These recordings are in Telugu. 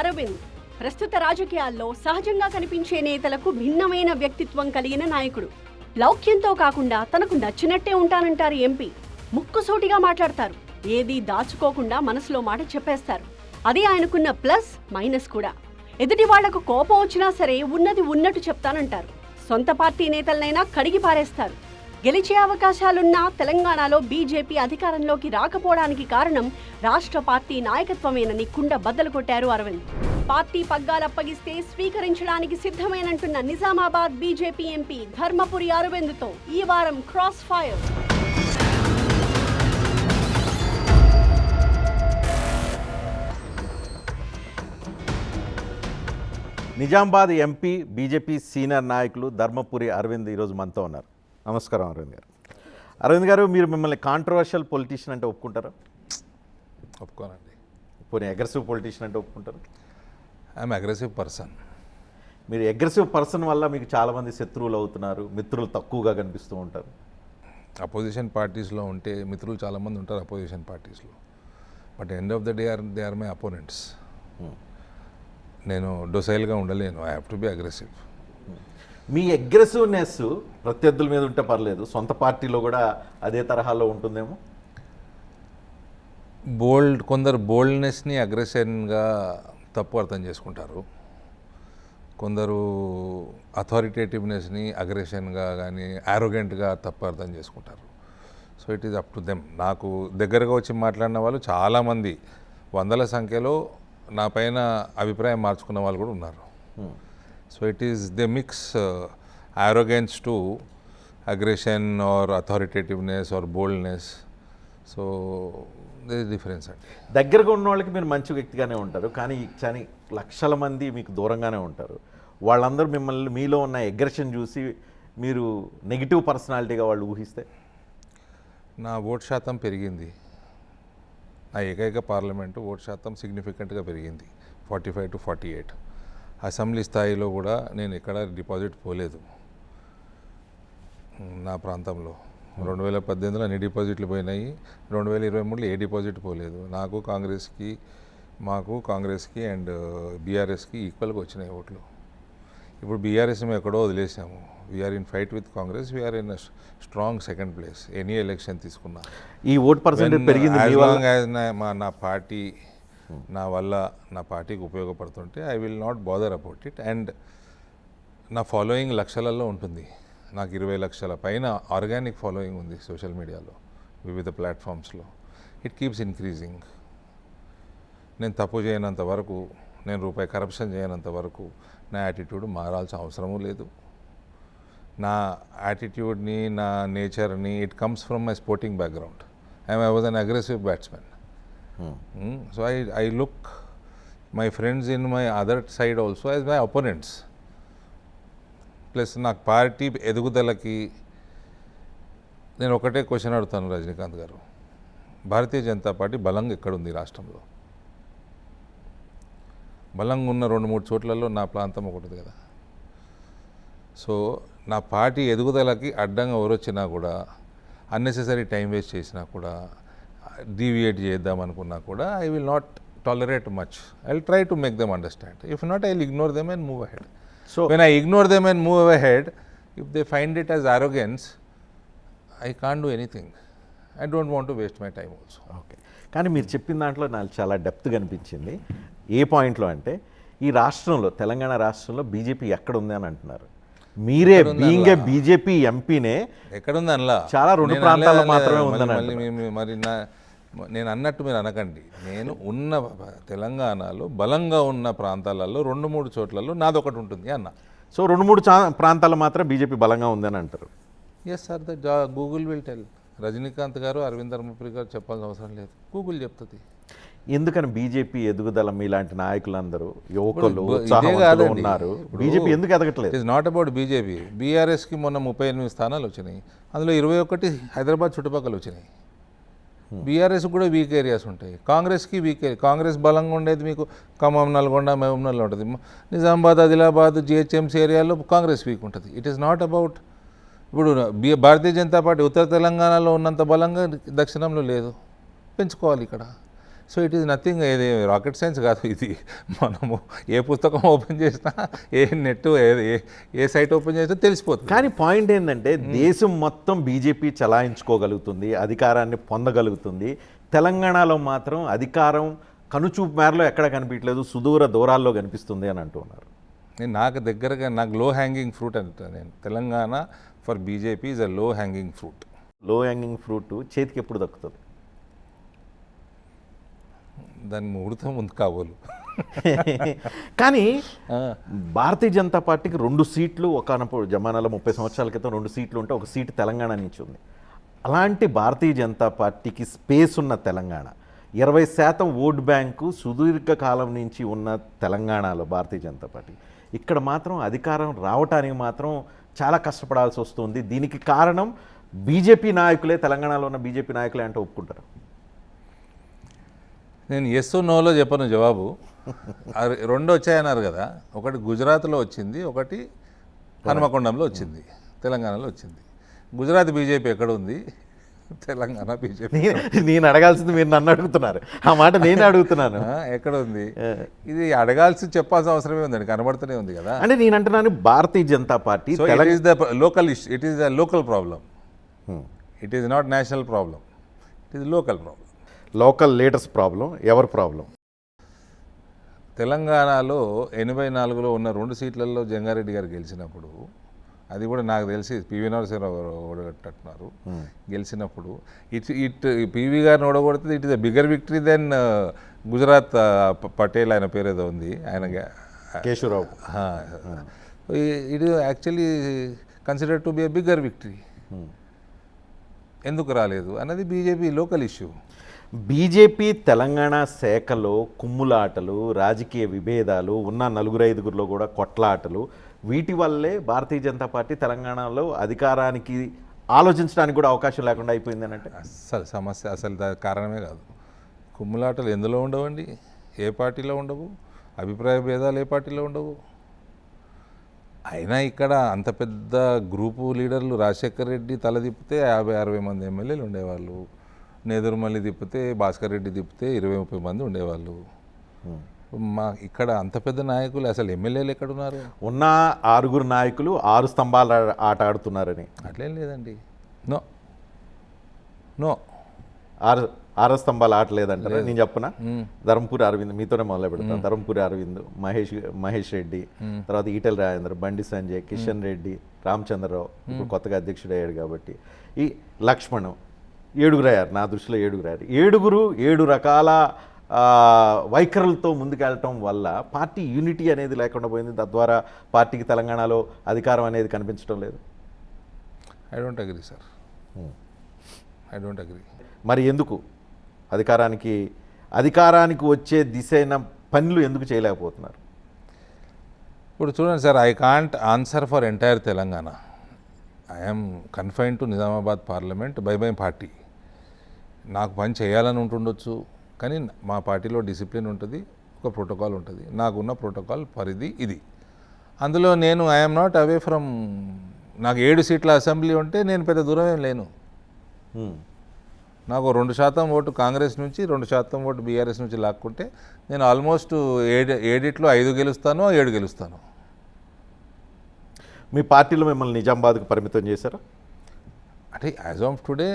అరవింద్ ప్రస్తుత రాజకీయాల్లో సహజంగా కనిపించే నేతలకు భిన్నమైన వ్యక్తిత్వం కలిగిన నాయకుడు. లౌక్యంతో కాకుండా తనకు నచ్చినట్టే ఉంటానంటారు ఎంపీ. ముక్కుసూటిగా మాట్లాడతారు. ఏదీ దాచుకోకుండా మనసులో మాట చెప్పేస్తారు. అది ఆయనకున్న ప్లస్ మైనస్ కూడా. ఎదుటి వాళ్లకు కోపం వచ్చినా సరే ఉన్నది ఉన్నట్టు చెప్తానంటారు. సొంత పార్టీ నేతలనైనా కడిగి పారేస్తారు. గెలిచే అవకాశాలున్నా తెలంగాణలో బీజేపీ అధికారంలోకి రాకపోవడానికి కారణం రాష్ట్ర పార్టీ నాయకత్వమేనని కుండ బద్దలు కొట్టారు అరవింద్. పార్టీ పగ్గాలప్పగిస్తే స్వీకరించడానికి సిద్ధమేనంటున్న నిజామాబాద్ బీజేపీ ఎంపీ ధర్మపురి అరవింద్తో ఈ వారం cross fire. Nizamabad MP BJP senior నాయకులు ధర్మపురి అరవింద్ ఈరోజు మనతో ఉన్నారు. నమస్కారం అరవింద్ గారు. అరవింద్ గారు, మీరు మిమ్మల్ని కాంట్రవర్షియల్ పొలిటీషియన్ అంటే ఒప్పుకుంటారా? ఒప్పుకోనండి. పోనీ అగ్రెసివ్ పొలిటీషియన్ అంటే ఒప్పుకుంటారు? I'm aggressive person. మీరు అగ్రెసివ్ పర్సన్ వల్ల మీకు చాలామంది శత్రువులు అవుతున్నారు, మిత్రులు తక్కువగా కనిపిస్తూ ఉంటారు. అపోజిషన్ పార్టీస్లో ఉంటే మిత్రులు చాలామంది ఉంటారు అపోజిషన్ పార్టీస్లో. But end of the they are my opponents. నేను డొసైల్గా ఉండలేను. I have to be aggressive. మీ అగ్రెసివ్నెస్ ప్రత్యర్థుల మీద ఉంటే పర్లేదు, సొంత పార్టీలో కూడా అదే తరహాలో ఉంటుందేమో. కొందరు బోల్డ్నెస్ని అగ్రెషన్గా తప్పు అర్థం చేసుకుంటారు. కొందరు అథారిటేటివ్నెస్ని అగ్రెషన్గా కానీ ఆరోగెంట్గా తప్పు అర్థం చేసుకుంటారు. So it is up to them. నాకు దగ్గరగా వచ్చి మాట్లాడిన వాళ్ళు చాలామంది, వందల సంఖ్యలో నా పైన అభిప్రాయం మార్చుకున్న వాళ్ళు కూడా ఉన్నారు. So it is they mix arrogance to aggression or authoritativeness or boldness. So there is difference అండి. దగ్గరగా ఉన్న వాళ్ళకి మీరు మంచి వ్యక్తిగానే ఉంటారు, కానీ లక్షల మంది మీకు దూరంగానే ఉంటారు. వాళ్ళందరూ మిమ్మల్ని, మీలో ఉన్న అగ్రెషన్ చూసి మీరు నెగిటివ్ పర్సనాలిటీగా వాళ్ళు ఊహిస్తే? నా ఓటు శాతం పెరిగింది. నా ఏకైక పార్లమెంటు ఓటు శాతం సిగ్నిఫికెంట్గా పెరిగింది, 45 to 48. అసెంబ్లీ స్థాయిలో కూడా నేను ఎక్కడ డిపాజిట్ పోలేదు. నా ప్రాంతంలో 2018లో అన్ని డిపాజిట్లు పోయినాయి. 2023లో ఏ డిపాజిట్ పోలేదు. మాకు కాంగ్రెస్కి అండ్ బీఆర్ఎస్కి ఈక్వల్గా వచ్చినాయి ఓట్లు. ఇప్పుడు బీఆర్ఎస్ మేము ఎక్కడో వదిలేసాము. We're in fight with Congress. We're in strong second place any election తీసుకున్నా. ఈ ఓట్ పర్సెంటేజ్ పెరిగింది. నా పార్టీ నా వల్ల నా పార్టీకి ఉపయోగపడుతుంటే I will not bother about it. And నా ఫాలోయింగ్ లక్షలలో ఉంటుంది. నాకు 20 లక్షల పైన ఆర్గానిక్ ఫాలోయింగ్ ఉంది సోషల్ మీడియాలో, వివిధ ప్లాట్ఫామ్స్లో. It keeps increasing. నేను తప్పు చేయనంత వరకు, నేను రూపాయి కరప్షన్ చేయనంత వరకు నా యాటిట్యూడ్ మారాల్సిన అవసరమూ లేదు. నా యాటిట్యూడ్ని, నా నేచర్ని, it comes from my sporting background. I was an aggressive batsmen. So I look my friends in my other side also as my opponents. Plus నాకు పార్టీ ఎదుగుదలకి నేను ఒకటే క్వశ్చన్ అడుగుతాను రజనీకాంత్ గారు, భారతీయ జనతా పార్టీ బలంగా ఎక్కడుంది రాష్ట్రంలో? బలంగా ఉన్న 2-3 చోట్లలో నా ప్రాంతం ఒకటి ఉంది కదా. సో నా పార్టీ ఎదుగుదలకి అడ్డంగా ఎవరొచ్చినా కూడా, అన్నెసెసరీ టైం వేస్ట్ చేసినా కూడా, డీవియేట్ చేద్దాం అనుకున్నా కూడా, I will not tolerate much. I will try to make them understand. If not, I will ignore them and move ahead. So when I ignore them and move ahead, if they find it as arrogance, I can't do anything. I don't want to waste my time also. Okay, కానీ మీరు చెప్పిన దాంట్లో నాకు చాలా డెప్త్గా అనిపించింది. ఏ పాయింట్లో అంటే, ఈ రాష్ట్రంలో, తెలంగాణ రాష్ట్రంలో బీజేపీ ఎక్కడ ఉంది అని అంటున్నారు. మీరే బీయింగ్ ఏ బీజేపీ ఎంపీనే ఎక్కడుంది అనలా, చాలా 2 ప్రాంతాల్లో మాత్రమే ఉందని. మరి నేను అన్నట్టు మీరు అనకండి. నేను ఉన్న తెలంగాణలో బలంగా ఉన్న ప్రాంతాలలో 2-3 చోట్లలో నాది ఒకటి ఉంటుంది అన్న. సో 2-3 ప్రాంతాల్లో మాత్రం బీజేపీ బలంగా ఉందని అంటారు. Yes sir, Google will tell. Rajinikanth garu, Arvind Dharmapuri గారు చెప్పాల్సిన అవసరం లేదు, గూగుల్ చెప్తుంది. ఎందుకని బీజేపీ ఎదుగుదల, మీలాంటి నాయకులందరూ యువకులు ఉత్సాహంగా ఉన్నారు, బీజేపీ ఎందుకు ఎదగట్లేదు? It's not about BJP. బీఆర్ఎస్కి మొన్న 38 స్థానాలు వచ్చినాయి, అందులో 21 హైదరాబాద్ చుట్టుపక్కల వచ్చినాయి. బీఆర్ఎస్ కూడా వీక్ ఏరియాస్ ఉంటాయి, కాంగ్రెస్కి వీక్ ఏరియా. కాంగ్రెస్ బలంగా ఉండేది మీకు ఖమ్మం, నల్గొండ, మహబూబ్నగర్లో ఉంటుంది. నిజామాబాద్, ఆదిలాబాద్, జిహెచ్ఎంసీ ఏరియాలో కాంగ్రెస్ వీక్ ఉంటుంది. ఇట్ ఈస్ నాట్ అబౌట్, ఇప్పుడు భారతీయ జనతా పార్టీ ఉత్తర తెలంగాణలో ఉన్నంత బలంగా దక్షిణంలో లేదు. పెంచుకోవాలి ఇక్కడ. సో ఇట్ ఈస్ నథింగ్, ఇది రాకెట్ సైన్స్ కాదు ఇది. మనము ఏ పుస్తకం ఓపెన్ చేసినా, ఏ నెట్ ఏ సైట్ ఓపెన్ చేసినా తెలిసిపోతుంది. కానీ పాయింట్ ఏంటంటే దేశం మొత్తం బీజేపీ చలాయించుకోగలుగుతుంది, అధికారాన్ని పొందగలుగుతుంది. తెలంగాణలో మాత్రం అధికారం కనుచూపు మేరలో ఎక్కడ కనిపించలేదు, సుదూర దూరాల్లో కనిపిస్తుంది అని అంటున్నారు. నాకు దగ్గరగా నాకు లో హ్యాంగింగ్ ఫ్రూట్ అంటాను నేను. Telangana for BJP is a లో హ్యాంగింగ్ ఫ్రూట్. లో హ్యాంగింగ్ ఫ్రూట్ చేతికి ఎప్పుడు దక్కుతుంది? దాని ముహూర్తం ముందు కాబోలు. కానీ భారతీయ జనతా పార్టీకి 2 సీట్లు ఒకనప్పుడు జమానాలో 30 సంవత్సరాల క్రితం 2 సీట్లు ఉంటే 1 సీటు తెలంగాణ నుంచి ఉంది. అలాంటి భారతీయ జనతా పార్టీకి స్పేస్ ఉన్న తెలంగాణ, 20% ఓట్ బ్యాంకు సుదీర్ఘకాలం నుంచి ఉన్న తెలంగాణలో భారతీయ జనతా పార్టీ ఇక్కడ మాత్రం అధికారం రావటానికి మాత్రం చాలా కష్టపడాల్సి వస్తుంది. దీనికి కారణం బీజేపీ నాయకులే, తెలంగాణలో ఉన్న బీజేపీ నాయకులే అంటే ఒప్పుకుంటారు? నేను ఎస్ నోలో చెప్పను జవాబు. 2 వచ్చాయన్నారు కదా, ఒకటి గుజరాత్లో వచ్చింది, ఒకటి హనుమకొండంలో వచ్చింది, తెలంగాణలో వచ్చింది. గుజరాత్ బీజేపీ ఎక్కడ ఉంది, తెలంగాణ బీజేపీ నేను అడగాల్సింది మీరు నన్ను అడుగుతున్నారు, ఆ మాట నేను అడుగుతున్నాను. ఎక్కడ ఉంది ఇది అడగాల్సి చెప్పాల్సిన అవసరమే ఉందండి, కనబడుతూనే ఉంది కదా. అంటే నేను అంటున్నాను Bharatiya Janata Party local issue, it is the local problem, it is not national problem, it is local problem. Local leaders problem. ఎవరి ప్రాబ్లం? తెలంగాణలో 84లో ఉన్న 2 సీట్లలో జంగారెడ్డి గారు గెలిచినప్పుడు, అది కూడా నాకు తెలిసి పివి నరసింహరావు గారు ఓడగొట్టట్టున్నారు. గెలిచినప్పుడు పివి గారిని ఓడగొడితే it is a bigger victory than Gujarat Patel, ఆయన పేరు ఏదో ఉంది, ఆయన Keshavarao. It actually considered to be a bigger victory. ఎందుకు రాలేదు అన్నది బీజేపీ లోకల్ ఇష్యూ. బీజేపీ తెలంగాణ శాఖలో కుమ్ములాటలు, రాజకీయ విభేదాలు, ఉన్న 4-5 కూడా కొట్లాటలు, వీటి వల్లే భారతీయ జనతా పార్టీ తెలంగాణలో అధికారానికి ఆలోచించడానికి కూడా అవకాశం లేకుండా అయిపోయిందని అంటే అసలు సమస్య, అసలు దాని కారణమే కాదు. కుమ్ములాటలు ఎందులో ఉండవండి, ఏ పార్టీలో ఉండవు, అభిప్రాయ భేదాలు ఏ పార్టీలో ఉండవు. అయినా ఇక్కడ అంత పెద్ద గ్రూపు లీడర్లు, రాజశేఖర్ రెడ్డి తల తిప్పితే 50-60 మంది ఎమ్మెల్యేలు ఉండేవాళ్ళు, నేదురుమల్లి తిప్పితే, భాస్కర్ రెడ్డి తిప్పితే 20-30 మంది ఉండేవాళ్ళు. మా ఇక్కడ అంత పెద్ద నాయకులు అసలు ఎమ్మెల్యేలు ఎక్కడున్నారు? ఉన్న 6 నాయకులు 6 స్తంభాల ఆట ఆడుతున్నారని. అట్లేం లేదండి. నో నో 6 స్తంభాల ఆట లేదంటారా? నేను చెప్పనా, ధర్మపురి అరవింద్, మీతోనే మొదలు పెడతాను. ధర్మపురి అరవింద్, మహేష్ రెడ్డి, తర్వాత ఈటెల రాజేందర్, బండి సంజయ్, కిషన్ రెడ్డి, రామచంద్రరావు, ఇప్పుడు కొత్తగా అధ్యక్షుడు అయ్యాడు కాబట్టి, ఈ లక్ష్మణ్, 7 అయ్యారు. నా దృష్టిలో 7 అయ్యారు. 7 రకాల వైఖరులతో ముందుకెళ్ళటం వల్ల పార్టీ యూనిటీ అనేది లేకుండా పోయింది. తద్వారా పార్టీకి తెలంగాణలో అధికారం అనేది కనిపించడం లేదు. I don't agree sir, I don't agree. మరి ఎందుకు అధికారానికి వచ్చే దిశైన పనులు ఎందుకు చేయలేకపోతున్నారు? ఇప్పుడు చూడండి sir, I can't answer for entire Telangana. I'm confine to Nizamabad parliament by my party. నాకు పని చేయాలని ఉంటుండొచ్చు, కానీ మా పార్టీలో డిసిప్లిన్ ఉంటుంది, ఒక ప్రోటోకాల్ ఉంటుంది. నాకున్న ప్రోటోకాల్ పరిధి ఇది. అందులో నేను ఐఎమ్ నాట్ అవే ఫ్రమ్, నాకు 7 సీట్ల అసెంబ్లీ ఉంటే నేను పెద్ద దూరం ఏం లేను. నాకు 2% ఓటు కాంగ్రెస్ నుంచి, 2% ఓటు బీఆర్ఎస్ నుంచి లాక్కుంటే నేను ఆల్మోస్ట్ 7 5 గెలుస్తాను, 7 గెలుస్తాను. మీ పార్టీలో మిమ్మల్ని నిజామాబాద్కు పరిమితం చేశారా? అంటే as of today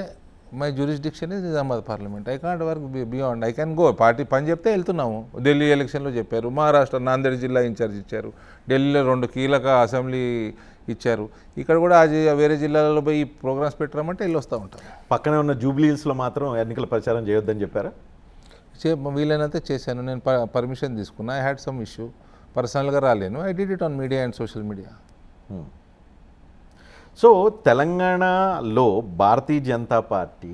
my jurisdiction is Nizamabad parliament. I can't work beyond. I can go. Party పని చెప్తే వెళ్తున్నాము. ఢిల్లీ ఎలక్షన్లో చెప్పారు, మహారాష్ట్ర నాందేడ్ జిల్లా ఇన్ఛార్జ్ ఇచ్చారు, ఢిల్లీలో 2 కీలక అసెంబ్లీ ఇచ్చారు, ఇక్కడ కూడా వేరే జిల్లాలలో పోయి ప్రోగ్రామ్స్ పెట్టామంటే వెళ్ళి వస్తూ ఉంటారు. పక్కనే ఉన్న జూబ్లీహిల్స్లో మాత్రం ఎన్నికల ప్రచారం చేయొద్దని చెప్పారా? వీలైనంత చేశాను. నేను పర్మిషన్ తీసుకున్నా. ఐ హ్యాడ్ సమ్ ఇష్యూ, పర్సనల్గా రాలేను. I did it on media and social media. So తెలంగాణలో భారతీయ జనతా పార్టీ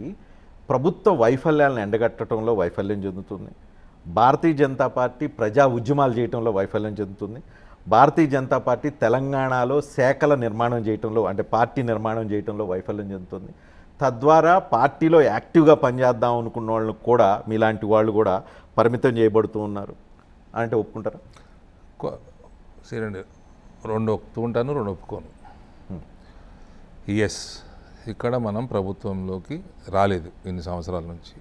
ప్రభుత్వ వైఫల్యాలను ఎండగట్టడంలో వైఫల్యం చెందుతుంది. భారతీయ జనతా పార్టీ ప్రజా ఉద్యమాలు చేయడంలో వైఫల్యం చెందుతుంది. భారతీయ జనతా పార్టీ తెలంగాణలో శాఖల నిర్మాణం చేయడంలో, అంటే పార్టీ నిర్మాణం చేయడంలో వైఫల్యం చెందుతుంది. తద్వారా పార్టీలో యాక్టివ్గా పనిచేద్దాం అనుకున్న వాళ్ళు కూడా, మీలాంటి వాళ్ళు కూడా పరిమితం చేయబడుతూ ఉన్నారు అంటే ఒప్పుకుంటారా? సరే, 2 ఒప్పుకుంటాను, 2 ఒప్పుకోను. ఎస్, ఇక్కడ మనం ప్రభుత్వంలోకి రాలేదు ఇన్ని సంవత్సరాల నుంచి.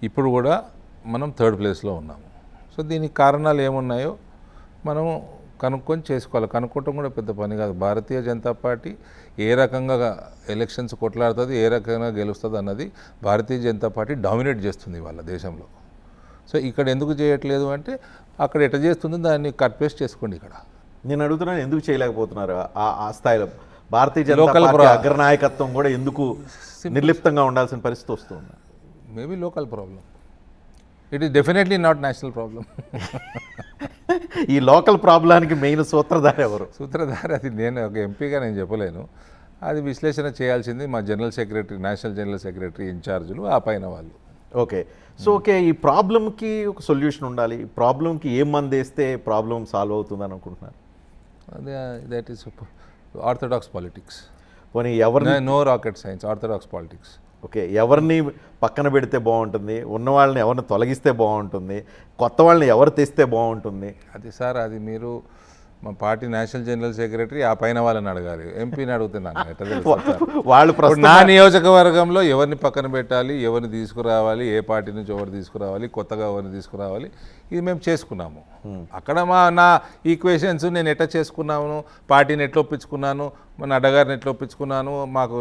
ఇప్పుడు కూడా మనం థర్డ్ ప్లేస్లో ఉన్నాము. సో దీనికి కారణాలు ఏమున్నాయో మనం కనుక్కొని చేసుకోవాలి. కనుక్కోవటం కూడా పెద్ద పని కాదు. భారతీయ జనతా పార్టీ ఏ రకంగా ఎలక్షన్స్ కొట్లాడుతుంది, ఏ రకంగా గెలుస్తుంది అన్నది భారతీయ జనతా పార్టీ డామినేట్ చేస్తుంది వాళ్ళ దేశంలో. సో ఇక్కడ ఎందుకు చేయట్లేదు అంటే అక్కడ ఎట్లా చేస్తుందో దాన్ని కట్ పేస్ట్ చేసుకోండి. ఇక్కడ నేను అడుగుతున్నాను, ఎందుకు చేయలేకపోతున్నారు ఆ స్థాయిలో? భారతీయ జనతా Local పార్టీ అగ్రనాయకత్వం కూడా ఎందుకు నిర్లిప్తంగా ఉండాల్సిన పరిస్థితి వస్తుంది? Maybe local problem. It is definitely not national problem. ఈ లోకల్ ప్రాబ్లానికి మెయిన్ సూత్రధారి ఎవరు? సూత్రధారి అది నేను ఒక ఎంపీగా నేను చెప్పలేను. అది విశ్లేషణ చేయాల్సింది మా general secretary, national general secretary ఇన్ఛార్జులు, ఆ పైన వాళ్ళు. ఓకే. సో ఓకే, ఈ ప్రాబ్లంకి ఒక సొల్యూషన్ ఉండాలి. ఈ ప్రాబ్లంకి ఏం మంది వేస్తే ప్రాబ్లం సాల్వ్ అవుతుందని అనుకుంటున్నారు? అదే దట్ ఈస్ ఆర్థోడాక్స్ పాలిటిక్స్. పోనీ ఎవరిని, no rocket science, orthodox politics. Okay, ఎవరిని పక్కన పెడితే బాగుంటుంది, ఉన్న వాళ్ళని ఎవరిని తొలగిస్తే బాగుంటుంది, కొత్త వాళ్ళని ఎవరు తెస్తే బాగుంటుంది? అది సార్, అది మీరు మా పార్టీ నేషనల్ జనరల్ సెక్రటరీ ఆ పైన వాళ్ళని అడగాలి. ఎంపీని అడిగితే నాకు ఎట్లా తెలుస్తుంది సార్? వాళ్ళు ఇప్పుడు నా నియోజకవర్గంలో ఎవరిని పక్కన పెట్టాలి, ఎవరిని తీసుకురావాలి, ఏ పార్టీ నుంచి ఎవరు తీసుకురావాలి, కొత్తగా ఎవరిని తీసుకురావాలి, ఇది మేము చేసుకున్నాము. అక్కడ నా ఈక్వేషన్స్ నేను ఎట్లా చేసుకున్నాను, పార్టీని ఎట్లా ఒప్పించుకున్నాను, మా నడ్డగారిని ఎట్లా ఒప్పించుకున్నాను, మాకు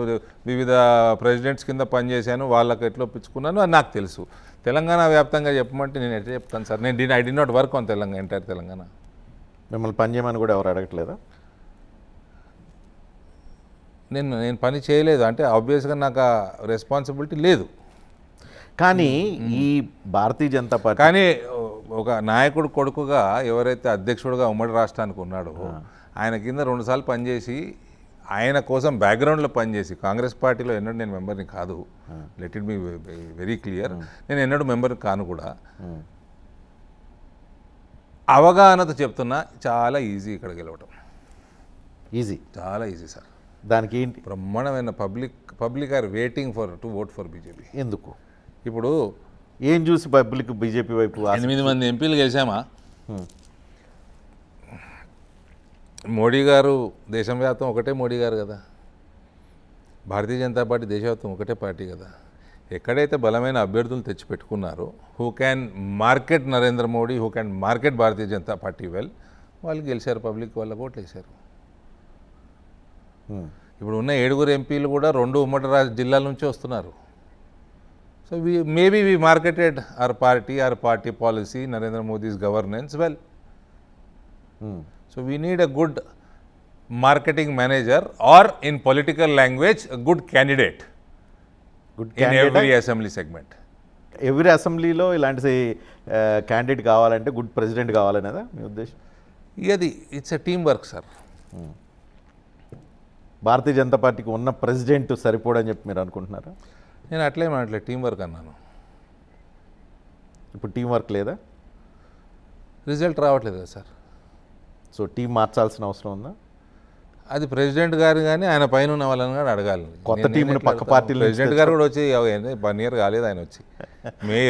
వివిధ ప్రెసిడెంట్స్ కింద పనిచేశాను, వాళ్ళకి ఎట్లా ఒప్పించుకున్నాను అని నాకు తెలుసు. తెలంగాణ వ్యాప్తంగా చెప్పమంటే నేను ఎట్లా చెప్తాను sir? I did not work on Telangana, entire Telangana. మిమ్మల్ని పని చేయమని కూడా ఎవరు అడగట్లేదా? నేను పని చేయలేదు అంటే ఆబ్వియస్గా నాకు ఆ రెస్పాన్సిబిలిటీ లేదు. కానీ ఈ భారతీయ జనతా పార్టీ, కానీ ఒక నాయకుడు కొడుకుగా ఎవరైతే అధ్యక్షుడుగా ఉమ్మడి రాష్ట్రానికి ఉన్నాడో ఆయన కింద 2 సార్లు పనిచేసి ఆయన కోసం బ్యాక్గ్రౌండ్లో పనిచేసి, కాంగ్రెస్ పార్టీలో ఎన్నడూ నేను మెంబర్ని కాదు, let it be very clear, నేను ఎన్నడూ మెంబర్ కాను కూడా. అవగాహనతో చెప్తున్నా, చాలా ఈజీ ఇక్కడ గెలవటం. ఈజీ, చాలా ఈజీ సార్. దానికి ఏంటి? బ్రహ్మాండమైన public are waiting to vote for BJP. ఎందుకు? ఇప్పుడు ఏం చూసి పబ్లిక్ బీజేపీ వైపు 8 మంది ఎంపీలు గెలిచామా? మోడీ గారు దేశం వ్యాప్తం ఒకటే మోడీ గారు కదా. భారతీయ జనతా పార్టీ దేశవ్యాప్తం ఒకటే పార్టీ కదా. ఎక్కడైతే బలమైన అభ్యర్థులు తెచ్చిపెట్టుకున్నారో, who can market Narendra Modi, who can market Bharatiya Janata Party well, వాళ్ళు గెలిచారు. పబ్లిక్ వాళ్ళ ఓట్లు వేశారు. ఇప్పుడు ఉన్న 7 ఎంపీలు కూడా 2 ఉమ్మడి జిల్లాల నుంచి వస్తున్నారు. So maybe we marketed our party policy, Narendra Modi's governance well. So we need a good marketing manager, or in political language, a good candidate in every assembly segment. Every అసెంబ్లీలో ఇలాంటి క్యాండిడేట్ కావాలంటే గుడ్ ప్రెసిడెంట్ కావాలనేదా మీ ఉద్దేశం? ఇది it's a team work sir. Bharatiya Janata పార్టీకి ఉన్న ప్రెసిడెంట్ సరిపోడని చెప్పి మీరు అనుకుంటున్నారా? నేను అట్లే టీం వర్క్ అన్నాను. ఇప్పుడు టీం వర్క్ లేదా? రిజల్ట్ రావట్లేదు కదా సార్. సో టీం మార్చాల్సిన అవసరం ఉందా? అది ప్రెసిడెంట్ గారు కానీ ఆయన పైన ఉన్న వాళ్ళని కానీ అడగాలి. కొత్త టీంని పక్క పార్టీలు ప్రెసిడెంట్ గారు కూడా వచ్చి 1 ఇయర్ కాలేదు ఆయన వచ్చి. మే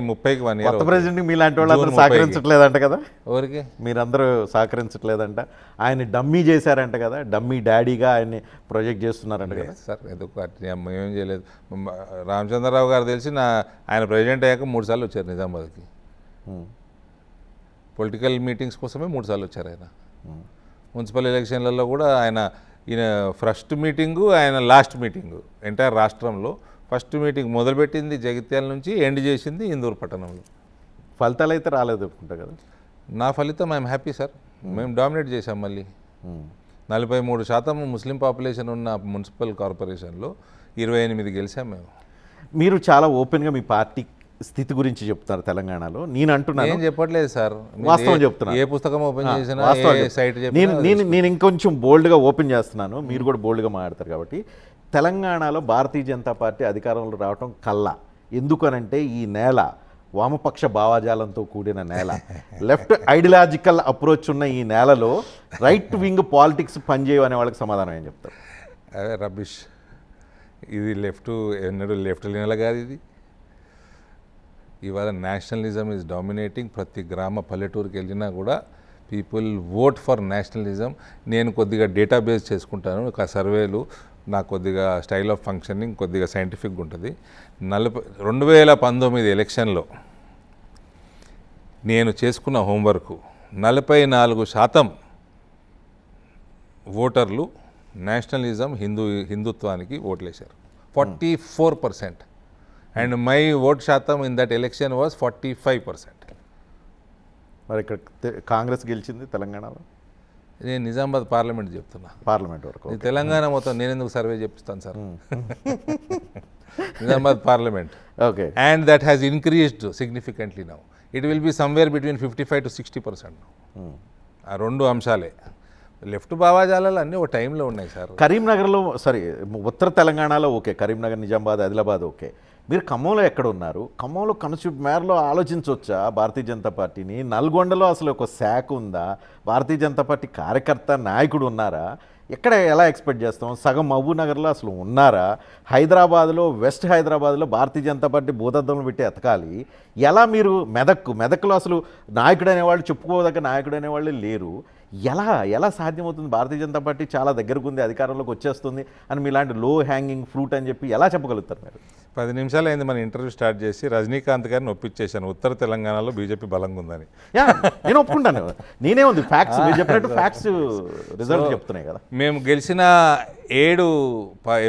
30కి 1 ఇయర్. కొత్త ప్రెసిడెంట్ మీలాంటి వాళ్ళందరూ సహకరించట్లేదంట కదా? ఎవరికి? మీరందరూ సహకరించట్లేదంట. ఆయన డమ్మీ చేశారంట కదా, డమ్మీ డాడీగా ఆయన్ని ప్రొజెక్ట్ చేస్తున్నారంట కదా సార్. ఎందుకు అట్లా మేమేం చేయలేదు. రామచంద్రరావు గారు తెలిసి ఆయన ప్రెసిడెంట్ అయ్యాక 3 సార్లు వచ్చారు నిజామాబాద్కి. పొలిటికల్ మీటింగ్స్ కోసమే 3 సార్లు వచ్చారు ఆయన. మున్సిపల్ ఎలక్షన్లలో కూడా ఈయన ఫస్ట్ మీటింగు, ఆయన లాస్ట్ మీటింగు ఎంటైర్ రాష్ట్రంలో. ఫస్ట్ మీటింగ్ మొదలుపెట్టింది జగిత్యాల నుంచి, ఎండ్ చేసింది ఇందూరు పట్టణంలో. ఫలితాలు అయితే రాలేదు అనుకుంటా కదా? నా ఫలితం ఐఎమ్ హ్యాపీ సార్. మేము డామినేట్ చేసాం. మళ్ళీ 43% ముస్లిం పాపులేషన్ ఉన్న మున్సిపల్ కార్పొరేషన్లో 28 గెలిచాం మేము. మీరు చాలా ఓపెన్గా మీ పార్టీ స్థితి గురించి చెప్తారు తెలంగాణలో. నేను అంటున్నాను, ఏం చెప్పట్లేదు సార్, వాస్తవం చెప్తున్నాను. ఏ పుస్తకం ఓపెన్ చేసినా, ఏ సైట్ నేను ఇంకొంచెం బోల్డ్గా ఓపెన్ చేస్తున్నాను, మీరు కూడా బోల్డ్గా మాట్లాడతారు కాబట్టి. తెలంగాణలో భారతీయ జనతా పార్టీ అధికారంలో రావటం కల్లా. ఎందుకనంటే ఈ నేల వామపక్ష భావజాలంతో కూడిన నేల, లెఫ్ట్ ఐడియాలజికల్ అప్రోచ్ ఉన్న ఈ నేలలో రైట్ వింగ్ పాలిటిక్స్ పనిచేయవు అనే వాళ్ళకి సమాధానం ఏం చెప్తారు? అదే రబిష్. ఇది ఎన్నడూ లెఫ్ట్ నెల కాదు ఇది. ఇవాళ నేషనలిజం ఈజ్ డామినేటింగ్. ప్రతి గ్రామ పల్లెటూరుకి వెళ్ళినా కూడా పీపుల్ ఓట్ ఫర్ నేషనలిజం. నేను కొద్దిగా డేటాబేస్ చేసుకుంటాను, ఒక సర్వేలు, నాకు కొద్దిగా స్టైల్ ఆఫ్ ఫంక్షనింగ్ కొద్దిగా సైంటిఫిక్గా ఉంటుంది. 2019 ఎలక్షన్లో నేను చేసుకున్న హోంవర్క్ 44% ఓటర్లు నేషనలిజం హిందుత్వానికి ఓట్లేశారు. 44%. అండ్ మై ఓట్ శాతం ఇన్ దట్ ఎలక్షన్ వాజ్ 45%. మరి ఇక్కడ కాంగ్రెస్ గెలిచింది తెలంగాణలో నేను నిజామాబాద్ పార్లమెంట్ చెప్తున్నా. పార్లమెంట్ వరకు. ఈ తెలంగాణ మొత్తం నేను ఎందుకు సర్వే చెప్పిస్తాను sir. Nizamabad parliament. Okay. And that has increased significantly now. It will be somewhere between 55 to 60%. ఆ రెండు అంశాలే. లెఫ్ట్ భావాజాలాలు అన్నీ ఒక టైంలో ఉన్నాయి సార్. కరీంనగర్లో సారీ ఉత్తర తెలంగాణలో ఓకే, కరీంనగర్, నిజామాబాద్, ఆదిలాబాద్ ఓకే. మీరు ఖమ్మంలో ఎక్కడ ఉన్నారు? ఖమ్మంలో కనుచూపు మేరలో ఆలోచించవచ్చా భారతీయ జనతా పార్టీని? నల్గొండలో అసలు ఒక శాఖ ఉందా? భారతీయ జనతా పార్టీ కార్యకర్త నాయకుడు ఉన్నారా? ఎక్కడ ఎలా ఎక్స్పెక్ట్ చేస్తాం? సగం మహబూబ్ నగర్లో అసలు ఉన్నారా? హైదరాబాద్లో, వెస్ట్ హైదరాబాద్లో భారతీయ జనతా పార్టీ భూతద్దంలో పెట్టి ఎతకాలి. ఎలా మీరు మెదక్లో అసలు నాయకుడు అనేవాళ్ళు, చెప్పుకోదగ్గ నాయకుడు అనేవాళ్ళు లేరు. ఎలా సాధ్యమవుతుంది? భారతీయ జనతా పార్టీ చాలా దగ్గరకు ఉంది, అధికారంలోకి వచ్చేస్తుంది అని మీలాంటి లో హ్యాంగింగ్ ఫ్రూట్ అని చెప్పి ఎలా చెప్పగలుగుతారు మీరు? 10 నిమిషాలు అయింది మన ఇంటర్వ్యూ స్టార్ట్ చేసి రజనీకాంత్ గారిని ఒప్పించేశాను ఉత్తర తెలంగాణలో బీజేపీ బలంగా ఉందని. నేను ఒప్పుకుంటాను. నేనే ఉంది ఫ్యాక్ట్స్, మీరు చెప్పినట్టు ఫ్యాక్ట్స్ రిజల్ట్ చెప్తున్నాయి కదా. మేము గెలిచిన 7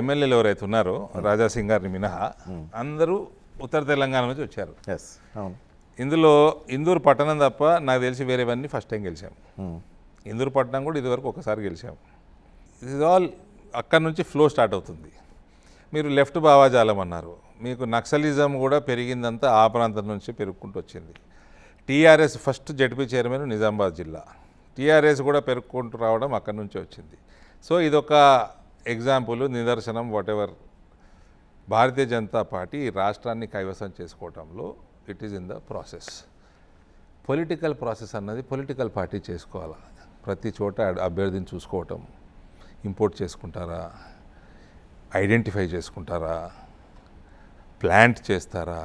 ఎమ్మెల్యేలు ఎవరైతే ఉన్నారో రాజాసింగ్ గారిని మినహా అందరూ ఉత్తర తెలంగాణ నుంచి వచ్చారు. ఎస్, అవును. ఇందులో ఇందూరు పట్టణం తప్ప నాకు తెలిసి వేరేవన్నీ ఫస్ట్ టైం గెలిచాము. ఇందూరు పట్టణం కూడా ఇదివరకు ఒకసారి గెలిచాము. ఇది ఆల్ అక్కడి నుంచి ఫ్లో స్టార్ట్ అవుతుంది. మీరు లెఫ్ట్ భావాజాలం అన్నారు. మీకు నక్సలిజం కూడా పెరిగిందంతా ఆ ప్రాంతం నుంచి పెరుగుకుంటూ వచ్చింది. TRS first ZP chairman Nizamabad జిల్లా. టీఆర్ఎస్ కూడా పెరుగుకుంటూ రావడం అక్కడి నుంచి వచ్చింది. సో ఇదొక ఎగ్జాంపుల్, నిదర్శనం. వాటెవర్ భారతీయ జనతా పార్టీ ఈ రాష్ట్రాన్ని కైవసం చేసుకోవడంలో it is in the process. Political process అన్నది పొలిటికల్ పార్టీ చేసుకోవాలి. ప్రతి చోట అభ్యర్థిని చూసుకోవటం, ఇంపోర్ట్ చేసుకుంటారా, ఐడెంటిఫై చేసుకుంటారా, ప్లాంట్ చేస్తారా,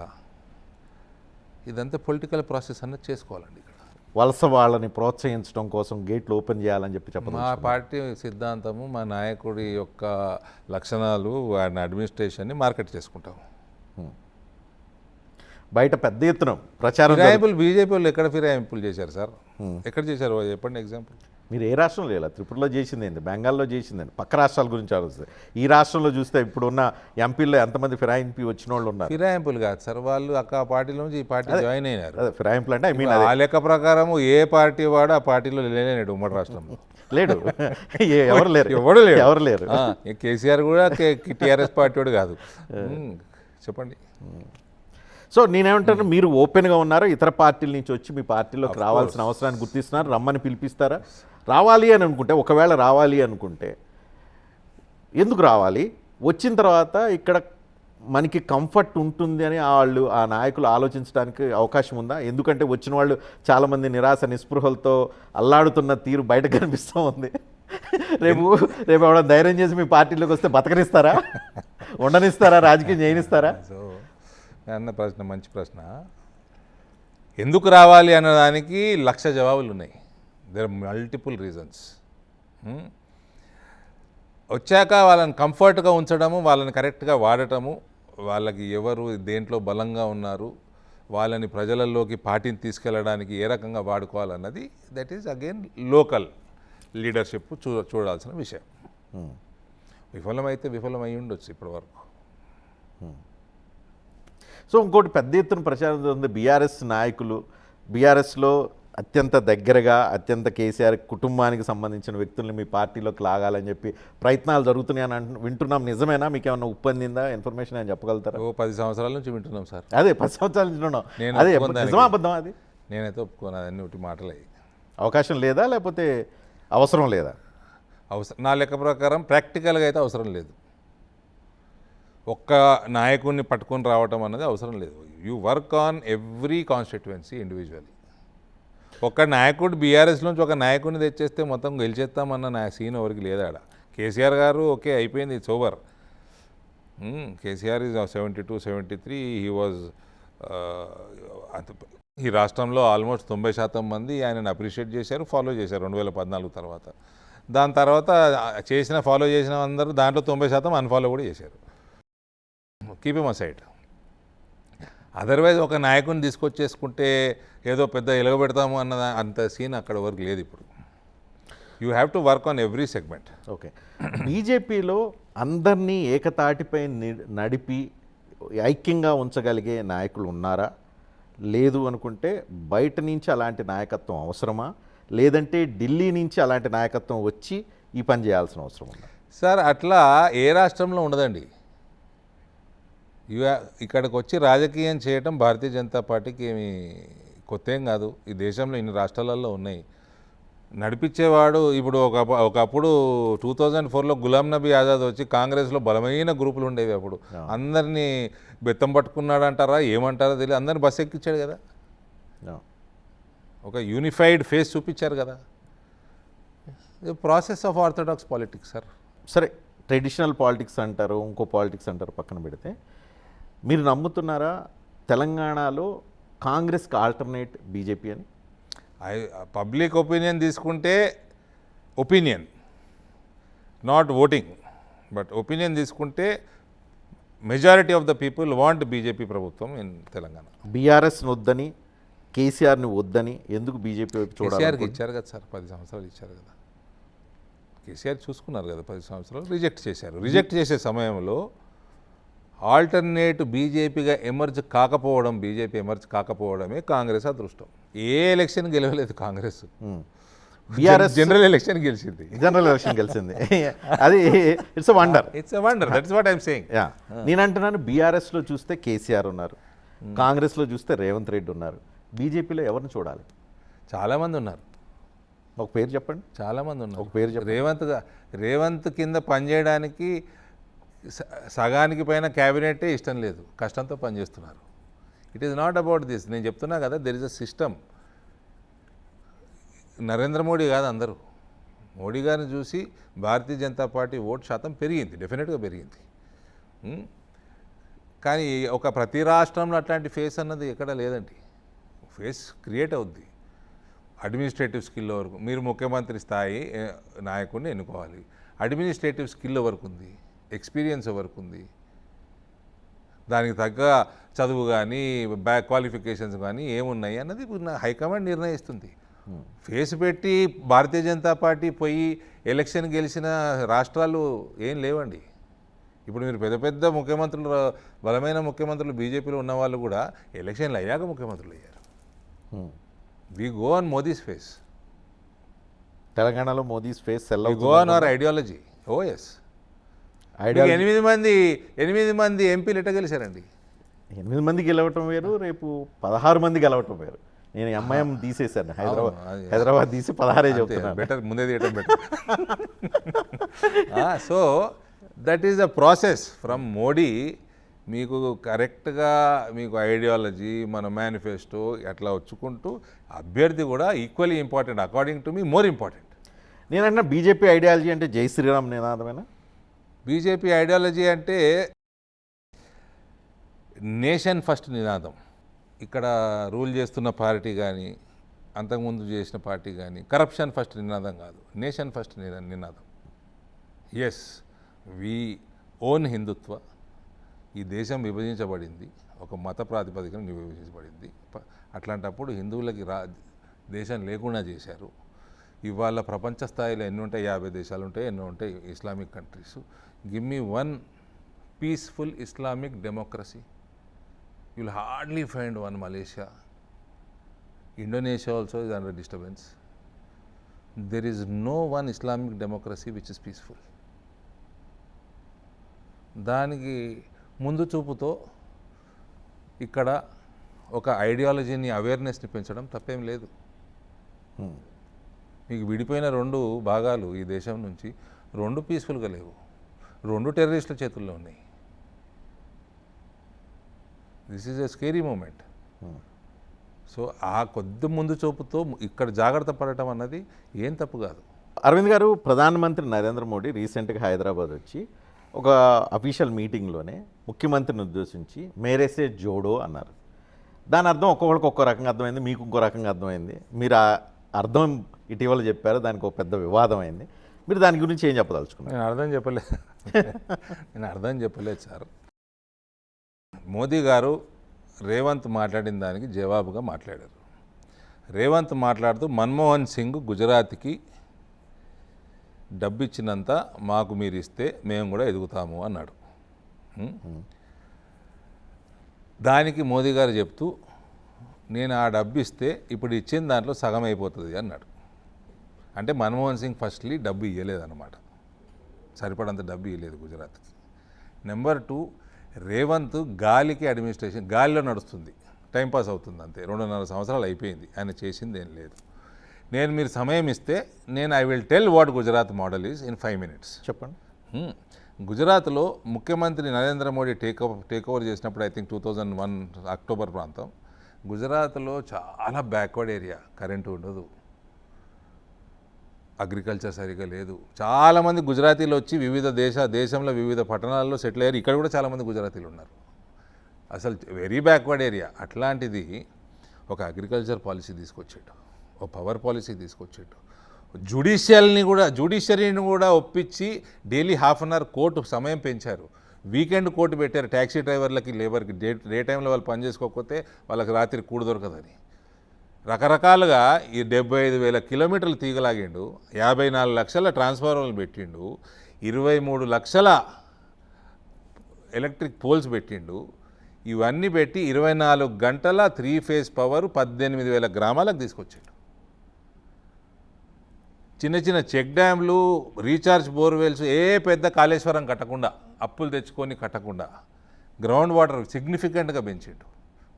ఇదంతా పొలిటికల్ ప్రాసెస్ అన్నది చేసుకోవాలండి. ఇక్కడ వలస వాళ్ళని ప్రోత్సహించడం కోసం గేట్లు ఓపెన్ చేయాలని చెప్పి చెప్పండి. మా పార్టీ సిద్ధాంతము, మా నాయకుడి యొక్క లక్షణాలు, ఆయన అడ్మినిస్ట్రేషన్ని మార్కెట్ చేసుకుంటాము. బయట పెద్ద ఎత్తున ప్రచారం. ఫిరాయింపులు బీజేపీ వాళ్ళు ఎక్కడ ఫిరాయింపులు చేశారు సార్? ఎక్కడ చేశారు చెప్పండి ఎగ్జాంపుల్. మీరు ఏ రాష్ట్రంలో లేదా? త్రిపురలో చేసిందేంటి, బెంగాల్లో చేసిందండి, పక్క రాష్ట్రాల గురించి ఆలోచిస్తే ఈ రాష్ట్రంలో చూస్తే ఇప్పుడున్న ఎంపీల్లో ఎంతమంది ఫిరాయింపు వచ్చిన వాళ్ళు ఉన్నారు? ఫిరాయింపులు కాదు సార్, వాళ్ళు ఆ పార్టీలో నుంచి ఈ పార్టీ జాయిన్ అయినారు. అదే ఫిరాయింపులు అంటే ఐ మీన్ ఆ లెక్క ప్రకారం ఏ పార్టీ వాడు ఆ పార్టీలో లేనేడు ఉమ్మడి రాష్ట్రంలో లేడు. ఎవరు లేరు, ఎవరు లేరు. కేసీఆర్ కూడా టీఆర్ఎస్ పార్టీ వాడు కాదు. చెప్పండి. సో నేనేమంటాను, మీరు ఓపెన్గా ఉన్నారు, ఇతర పార్టీల నుంచి వచ్చి మీ పార్టీలోకి రావాల్సిన అవసరాన్ని గుర్తిస్తున్నారు, రమ్మని పిలిపిస్తారా? రావాలి అని అనుకుంటే, ఒకవేళ రావాలి అనుకుంటే ఎందుకు రావాలి? వచ్చిన తర్వాత ఇక్కడ మనకి కంఫర్ట్ ఉంటుంది అని వాళ్ళు, ఆ నాయకులు ఆలోచించడానికి అవకాశం ఉందా? ఎందుకంటే వచ్చిన వాళ్ళు చాలామంది నిరాశ నిస్పృహలతో అల్లాడుతున్న తీరు బయట కనిపిస్తూ ఉంది. రేపు ఎవరైనా ధైర్యం చేసి మీ పార్టీలోకి వస్తే బతకనిస్తారా, ఉండనిస్తారా, రాజకీయం చేయనిస్తారా? సో అన్న ప్రశ్న మంచి ప్రశ్న. ఎందుకు రావాలి అన్నదానికి 1,00,000 జవాబులు ఉన్నాయి. There are multiple reasons. వచ్చాక వాళ్ళని కంఫర్ట్గా ఉంచడము, వాళ్ళని కరెక్ట్గా వాడటము, వాళ్ళకి ఎవరు దేంట్లో బలంగా ఉన్నారు, వాళ్ళని ప్రజలలోకి పార్టీని తీసుకెళ్ళడానికి ఏ రకంగా వాడుకోవాలన్నది that is again local leadership చూడాల్సిన విషయం. విఫలమైతే విఫలమై ఉండొచ్చు ఇప్పటి వరకు. సో ఇంకోటి పెద్ద ఎత్తున ప్రచారం ఉంది. బీఆర్ఎస్ నాయకులు, బీఆర్ఎస్లో అత్యంత దగ్గరగా, అత్యంత కేసీఆర్ కుటుంబానికి సంబంధించిన వ్యక్తుల్ని మీ పార్టీలోకి లాగాలని చెప్పి ప్రయత్నాలు జరుగుతున్నాయని వింటున్నాం. నిజమేనా? మీకు ఏమన్నా ఉప్పందిందా? ఇన్ఫర్మేషన్ అని చెప్పగలుగుతారా? 10 సంవత్సరాల నుంచి వింటున్నాం సార్. అదే 10 సంవత్సరాల నుంచి వింటున్నాం. అదే నిజమా అబద్ధం? అది నేనైతే ఒప్పుకోను. అదన్నీ ఒకటి మాటలే. అవకాశం లేదా, లేకపోతే అవసరం లేదా? నా లెక్క ప్రకారం ప్రాక్టికల్గా అయితే అవసరం లేదు. ఒక్క నాయకుడిని పట్టుకొని రావటం అన్నది అవసరం లేదు. You work on every constituency individually. ఒక నాయకుడు బీఆర్ఎస్ నుంచి ఒక నాయకుడిని తెచ్చేస్తే మొత్తం గెలిచేస్తామన్న సీన్ ఎవరికి లేదాడ. కేసీఆర్ గారు ఓకే అయిపోయింది, it's over. KCR is 72, 73. He was ఈ రాష్ట్రంలో ఆల్మోస్ట్ 90% మంది ఆయనను అప్రిషియేట్ చేశారు, ఫాలో చేశారు 2014 తర్వాత. దాని తర్వాత ఫాలో చేసిన అందరూ దాంట్లో 90% అన్ఫాలో కూడా చేశారు. Keep him aside. అదర్వైజ్ ఒక నాయకుని తీసుకొచ్చేసుకుంటే ఏదో పెద్ద ఎలగబెడతాము అన్న అంత సీన్ అక్కడ వరకు లేదు ఇప్పుడు. You have to work on every segment. Okay, బీజేపీలో అందరినీ ఏకతాటిపై నడిపి ఐక్యంగా ఉంచగలిగే నాయకులు ఉన్నారా? లేదు అనుకుంటే బయట నుంచి అలాంటి నాయకత్వం అవసరమా, లేదంటే ఢిల్లీ నుంచి అలాంటి నాయకత్వం వచ్చి ఈ పని చేయాల్సిన అవసరం ఉందా? సార్ అట్లా ఏ రాష్ట్రంలో ఉండదండి. ఇక్కడికి వచ్చి రాజకీయం చేయటం భారతీయ జనతా పార్టీకి ఏమి కొత్త ఏం కాదు. ఈ దేశంలో ఇన్ని రాష్ట్రాలలో ఉన్నాయి. నడిపించేవాడు ఇప్పుడు ఒకప్పుడు 2004లో గులాం నబీ ఆజాద్ వచ్చి కాంగ్రెస్లో బలమైన గ్రూపులు ఉండేవి. అప్పుడు అందరినీ బెత్తం పట్టుకున్నాడు అంటారా ఏమంటారో తెలియదు, అందరిని బస్ ఎక్కించాడు కదా, ఒక యూనిఫైడ్ ఫేస్ చూపించారు కదా. Process of orthodox politics sir. సరే, ట్రెడిషనల్ పాలిటిక్స్ అంటారు, ఇంకో పాలిటిక్స్ అంటారు, పక్కన పెడితే మీరు నమ్ముతున్నారా తెలంగాణలో కాంగ్రెస్కి ఆల్టర్నేట్ బీజేపీ అని? పబ్లిక్ ఒపీనియన్ తీసుకుంటే opinion, not voting, but opinion తీసుకుంటే majority of the people want BJP ప్రభుత్వం ఇన్ తెలంగాణ. బీఆర్ఎస్ని వద్దని, కేసీఆర్ని వద్దని ఎందుకు బీజేపీ వైపు కేసీఆర్కి చూడాలి? ఇచ్చారు కదా సార్, 10 సంవత్సరాలు ఇచ్చారు కదా. కేసీఆర్ చూసుకున్నారు కదా, 10 సంవత్సరాలు రిజెక్ట్ చేశారు. రిజెక్ట్ చేసే సమయంలో ఆల్టర్నేట్ బీజేపీగా బీజేపీ ఎమర్జ్ కాకపోవడమే కాంగ్రెస్ అదృష్టం. ఏ ఎలక్షన్ గెలవలేదు కాంగ్రెస్, బీఆర్ఎస్ జనరల్ ఎలక్షన్ గెలిచింది. జనరల్ ఎలక్షన్ గెలిచింది. అది it's wonder. It's a wonder, that's what I'm saying. నేను అంటున్నాను, బీఆర్ఎస్లో చూస్తే కేసీఆర్ ఉన్నారు, కాంగ్రెస్లో చూస్తే రేవంత్ రెడ్డి ఉన్నారు, బీజేపీలో ఎవరిని చూడాలి? చాలామంది ఉన్నారు. ఒక పేరు చెప్పండి. చాలామంది ఉన్నారు. ఒక పేరు చెప్పండి. రేవంత్ కింద పనిచేయడానికి సగానికి పైన క్యాబినెటే ఇష్టం లేదు, కష్టంతో పనిచేస్తున్నారు. It is not about this. నేను చెప్తున్నా కదా, there is a system. Narendra Modi కాదు అందరూ, మోడీ గారిని చూసి భారతీయ జనతా పార్టీ ఓటు శాతం పెరిగింది, డెఫినెట్గా పెరిగింది. కానీ ప్రతి రాష్ట్రంలో అట్లాంటి ఫేస్ అన్నది ఎక్కడ లేదండి. ఫేస్ క్రియేట్ అవుద్ది అడ్మినిస్ట్రేటివ్ స్కిల్ వరకు. మీరు ముఖ్యమంత్రి స్థాయి నాయకుడిని ఎన్నుకోవాలి, అడ్మినిస్ట్రేటివ్ స్కిల్ వరకు ఉంది, ఎక్స్పీరియన్స్ వరకు ఉంది, దానికి తగ్గ చదువు కానీ బ్యాక్ క్వాలిఫికేషన్స్ కానీ ఏమున్నాయి అన్నది హైకమాండ్ నిర్ణయిస్తుంది. ఫేస్ పెట్టి భారతీయ జనతా పార్టీ పోయి ఎలక్షన్ గెలిచిన రాష్ట్రాలు ఏం లేవండి. ఇప్పుడు మీరు పెద్ద పెద్ద ముఖ్యమంత్రులు, బలమైన ముఖ్యమంత్రులు బీజేపీలో ఉన్న వాళ్ళు కూడా ఎలక్షన్లు అయ్యాక ముఖ్యమంత్రులు అయ్యారు. We go on Modi's face. తెలంగాణలో Modi's face we go on our ideology. Oh yes. 8 మంది ఎంపీలు ఎట్ట గెలిచారండి? 8 మంది గెలవటం వేరు, రేపు 16 మంది గెలవటం వేరు. నేను ఎంఐఎం తీసేశాను, హైదరాబాద్ తీసి 16 చెప్తున్నాను. బెటర్, ముందే తీయటం better. So that is the process from Modi. మీకు కరెక్ట్గా మీకు ఐడియాలజీ, మన మేనిఫెస్టో అట్లా వచ్చుకుంటూ అభ్యర్థి కూడా equally important, according to me more important. నేనన్నా బీజేపీ ఐడియాలజీ అంటే జై శ్రీరామ్ నినాదమేనా? బీజేపీ ఐడియాలజీ అంటే నేషన్ ఫస్ట్ నినాదం. ఇక్కడ రూల్ చేస్తున్న పార్టీ కానీ, అంతకుముందు చేసిన పార్టీ కానీ కరప్షన్ ఫస్ట్ నినాదం కాదు, నేషన్ ఫస్ట్ నినాదం. ఎస్, వీ ఓన్ హిందుత్వ. ఈ దేశం విభజించబడింది, ఒక మత ప్రాతిపదికన విభజించబడింది. అట్లాంటప్పుడు హిందువులకి దేశం లేకుండా చేశారు. ఇవాళ ప్రపంచ స్థాయిలో ఎన్ని ఉంటాయి? 50 దేశాలు ఉంటాయి, ఎన్నో ఉంటాయి Islamic countries. Give me one peaceful Islamic democracy. You will hardly find one. Malaysia, Indonesia also is under disturbance. There is no one Islamic democracy which is peaceful. దానికి ముందు చూపుతో ఇక్కడ ఒక ఐడియాలజీని, అవేర్నెస్ని పెంచడం తప్పేం లేదు. మీకు విడిపోయిన 2 భాగాలు ఈ దేశం నుంచి 2 పీస్ఫుల్గా లేవు, 2 టెర్రరిస్టుల చేతుల్లో ఉన్నాయి. This is a scary moment. So ఆ కొద్ది ముందు చూపుతో ఇక్కడ జాగ్రత్త పడటం అన్నది ఏం తప్పు కాదు. అరవింద్ గారు, ప్రధానమంత్రి నరేంద్ర మోడీ రీసెంట్గా హైదరాబాద్ వచ్చి ఒక అఫీషియల్ మీటింగ్లోనే ముఖ్యమంత్రిని ఉద్దేశించి మేరేసే జోడో అన్నారు. దాని అర్థం ఒక్కొక్కరికి ఒక్కో రకంగా అర్థమైంది, మీకు ఇంకో రకంగా అర్థమైంది. మీరు ఆ అర్థం ఇటీవల చెప్పారు, దానికి ఒక పెద్ద వివాదం అయింది. మీరు దాని గురించి ఏం చెప్పదలుచుకున్నారు? నేను అర్థం చెప్పలేదు సార్. మోదీ గారు రేవంత్ మాట్లాడిన దానికి జవాబుగా మాట్లాడారు. రేవంత్ మాట్లాడుతూ మన్మోహన్ సింగ్ గుజరాత్కి డబ్బు ఇచ్చినంత మాకు మీరు ఇస్తే మేము కూడా ఎదుగుతాము అన్నాడు. దానికి మోదీ గారు చెప్తూ నేను ఆ డబ్బు ఇస్తే ఇప్పుడు ఇచ్చిన దాంట్లో సగం అయిపోతుంది అన్నాడు. అంటే మన్మోహన్ సింగ్ ఫస్ట్లీ డబ్బు ఇవ్వలేదన్నమాట, సరిపడంత డబ్బు ఇవ్వలేదు గుజరాత్కి. నెంబర్ 2, రేవంత్ గాలికి అడ్మినిస్ట్రేషన్ గాలిలో నడుస్తుంది, టైంపాస్ అవుతుంది అంతే. 2.5 సంవత్సరాలు అయిపోయింది, ఆయన చేసింది ఏం లేదు. నేను మీరు సమయం ఇస్తే నేను I will tell what Gujarat model is in 5 minutes. చెప్పండి. గుజరాత్లో ముఖ్యమంత్రి నరేంద్ర మోడీ టేక్ ఓవర్ చేసినప్పుడు ఐ థింక్ 2001 అక్టోబర్ ప్రాంతం, గుజరాత్లో చాలా బ్యాక్వర్డ్ ఏరియా, కరెంటు ఉండదు, అగ్రికల్చర్ సరిగా లేదు. చాలామంది గుజరాతీలు వచ్చి దేశంలో వివిధ పట్టణాల్లో సెటిల్ అయ్యారు. ఇక్కడ కూడా చాలామంది గుజరాతీలు ఉన్నారు. అసలు వెరీ బ్యాక్వర్డ్ ఏరియా. అట్లాంటిది ఒక అగ్రికల్చర్ పాలసీ తీసుకొచ్చాడు, ఒక పవర్ పాలసీ తీసుకొచ్చాడు, జ్యుడిషియరీని కూడా ఒప్పించి డైలీ ½ అన్ అవర్ కోర్టు సమయం పెంచారు, వీకెండ్ కోర్టు పెట్టారు. ట్యాక్సీ డ్రైవర్లకి, లేబర్కి డే టైంలో వాళ్ళు పని చేసుకోకపోతే వాళ్ళకి రాత్రి కూడు దొరకదని. రకరకాలుగా ఈ 75,000 కిలోమీటర్లు తీగలాగిండు, 54 లక్షల ట్రాన్స్ఫార్మర్లు పెట్టిండు, 23 లక్షల ఎలక్ట్రిక్ పోల్స్ పెట్టిండు. ఇవన్నీ పెట్టి 24 గంటల 3 phase పవర్ 18,000 గ్రామాలకు తీసుకొచ్చాడు. చిన్న చిన్న చెక్ డ్యామ్లు, రీఛార్జ్ బోర్వెల్స్, పెద్ద కాళేశ్వరం కట్టకుండా, అప్పులు తెచ్చుకొని కట్టకుండా గ్రౌండ్ వాటర్ సిగ్నిఫికెంట్గా పెంచిండు.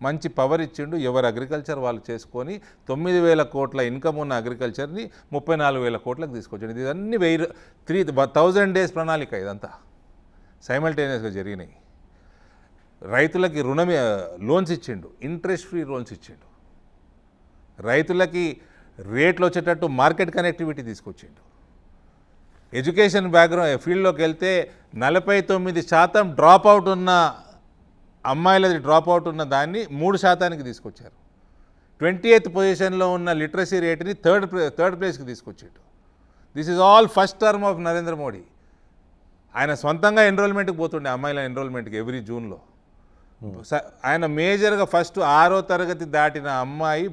మంచి పవర్ ఇచ్చిండు. ఎవరు అగ్రికల్చర్ వాళ్ళు చేసుకొని 9,000 కోట్ల ఇన్కమ్ ఉన్న అగ్రికల్చర్ని 34,000 కోట్లకు తీసుకొచ్చాడు. ఇదన్నీ 1000 days ప్రణాళిక, ఇదంతా సైమల్టేనియస్గా జరిగినాయి. రైతులకి లోన్స్ ఇచ్చిండు, ఇంట్రెస్ట్ ఫ్రీ లోన్స్ ఇచ్చిండు. రైతులకి రేట్లు వచ్చేటట్టు మార్కెట్ కనెక్టివిటీ తీసుకొచ్చిండు. ఎడ్యుకేషన్ ఫీల్డ్లోకి వెళ్తే 49% డ్రాప్ అవుట్ ఉన్న అమ్మాయిలది డ్రాప్ అవుట్ ఉన్న దాన్ని 3% తీసుకొచ్చారు. 28th పొజిషన్లో ఉన్న లిటరసీ రేట్ని థర్డ్ ప్లేస్కి తీసుకొచ్చాడు. This is all first term of Narendra Modi. ఆయన సొంతంగా ఎన్రోల్మెంట్కి పోతుండే, అమ్మాయిల ఎన్రోల్మెంట్కి ఎవ్రీ జూన్లో. ఆయన మేజర్గా ఫస్ట్ 6వ తరగతి దాటిన అమ్మాయి